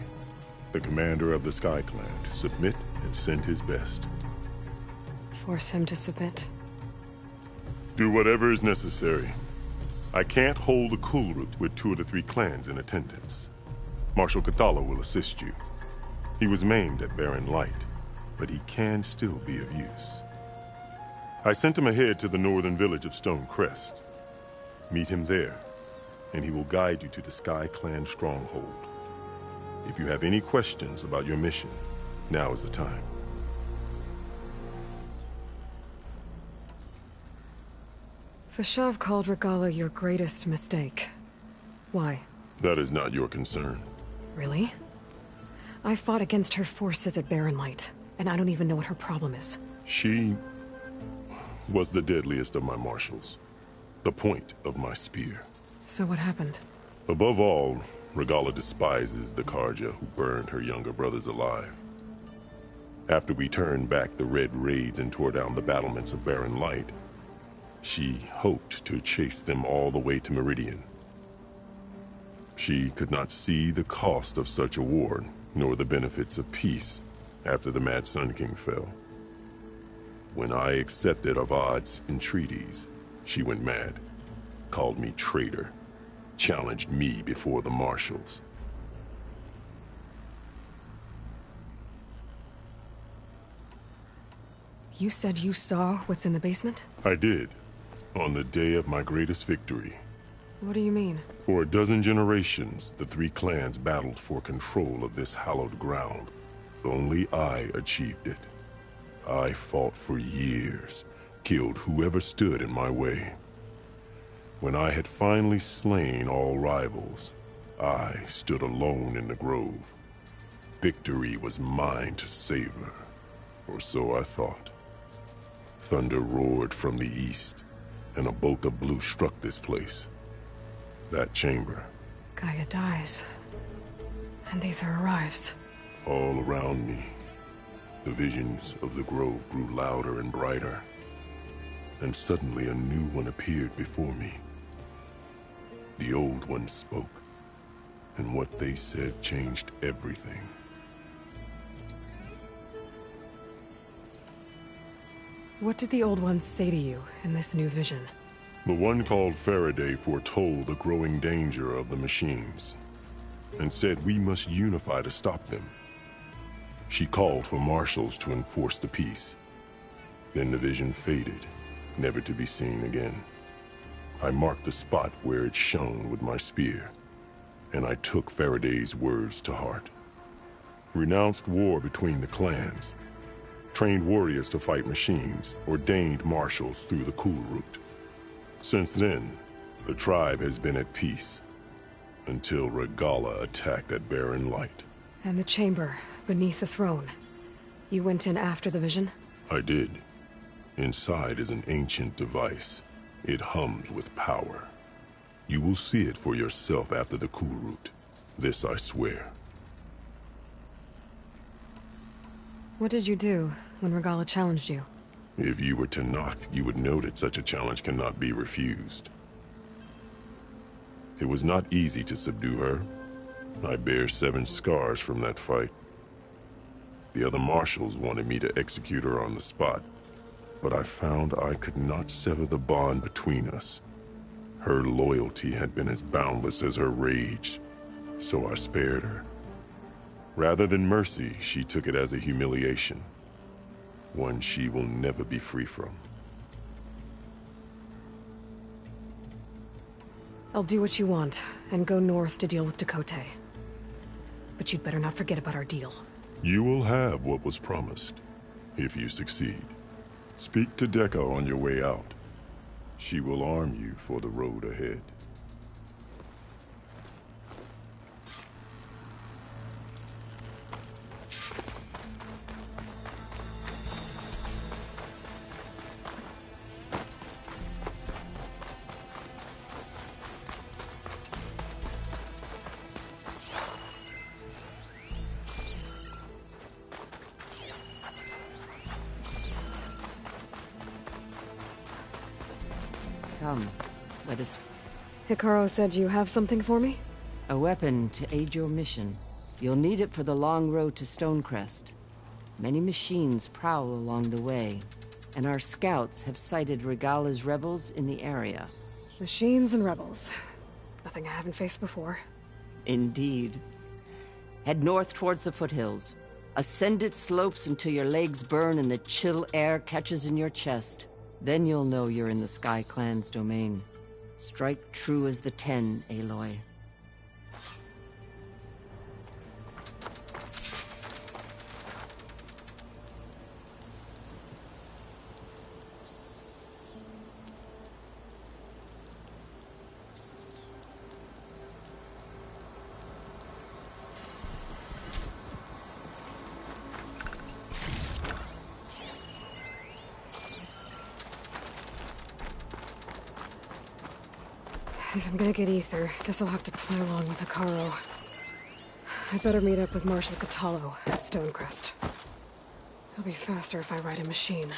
the commander of the Sky Clan, to submit and send his best. Force him to submit? Do whatever is necessary. I can't hold the Kulrut with 2 of the 3 clans in attendance. Marshal Kotallo will assist you. He was maimed at Barren Light, but he can still be of use. I sent him ahead to the northern village of Stone Crest. Meet him there, and he will guide you to the Sky Clan stronghold. If you have any questions about your mission, now is the time. Fashav called Regalla your greatest mistake. Why? That is not your concern. Really? I fought against her forces at Barren Light, and I don't even know what her problem is. She was the deadliest of my marshals. The point of my spear. So what happened? Above all, Regalla despises the Carja who burned her younger brothers alive. After we turned back the Red Raids and tore down the battlements of Barren Light, she hoped to chase them all the way to Meridian. She could not see the cost of such a war, nor the benefits of peace after the Mad Sun King fell. When I accepted Avad's entreaties, she went mad, called me traitor, challenged me before the marshals. You said you saw what's in the basement? I did, on the day of my greatest victory. What do you mean? For a dozen generations, the 3 clans battled for control of this hallowed ground. Only I achieved it. I fought for years, killed whoever stood in my way. When I had finally slain all rivals, I stood alone in the grove. Victory was mine to savor, or so I thought. Thunder roared from the east, and a bolt of blue struck this place. That chamber. Gaia dies, and Aether arrives. All around me, the visions of the grove grew louder and brighter, and suddenly a new one appeared before me. The old ones spoke, and what they said changed everything. What did the Old Ones say to you in this new vision? The one called Faraday foretold the growing danger of the machines, and said we must unify to stop them. She called for marshals to enforce the peace. Then the vision faded, never to be seen again. I marked the spot where it shone with my spear, and I took Faraday's words to heart. Renounced war between the clans, trained warriors to fight machines, ordained marshals through the cool route. Since then, the tribe has been at peace, until Regalla attacked at Barren Light. And the chamber, beneath the throne. You went in after the vision? I did. Inside is an ancient device. It hums with power. You will see it for yourself after the cool route. This I swear. What did you do when Regalla challenged you? If you were to knock, you would know that such a challenge cannot be refused. It was not easy to subdue her. I bear 7 scars from that fight. The other marshals wanted me to execute her on the spot, but I found I could not sever the bond between us. Her loyalty had been as boundless as her rage, so I spared her. Rather than mercy, she took it as a humiliation, one she will never be free from. I'll do what you want, and go north to deal with Tekotteh. But you'd better not forget about our deal. You will have what was promised, if you succeed. Speak to Dekka on your way out. She will arm you for the road ahead. Come, let us... Hekarro said you have something for me? A weapon to aid your mission. You'll need it for the long road to Stonecrest. Many machines prowl along the way, and our scouts have sighted Regalla's rebels in the area. Machines and rebels. Nothing I haven't faced before. Indeed. Head north towards the foothills. Ascend its slopes until your legs burn and the chill air catches in your chest. Then you'll know you're in the Sky Clan's domain. Strike true as the 10, Aloy. If I'm gonna get ether, guess I'll have to play along with Hekarro. I better meet up with Marshal Kotallo at Stonecrest. It'll be faster if I ride a machine.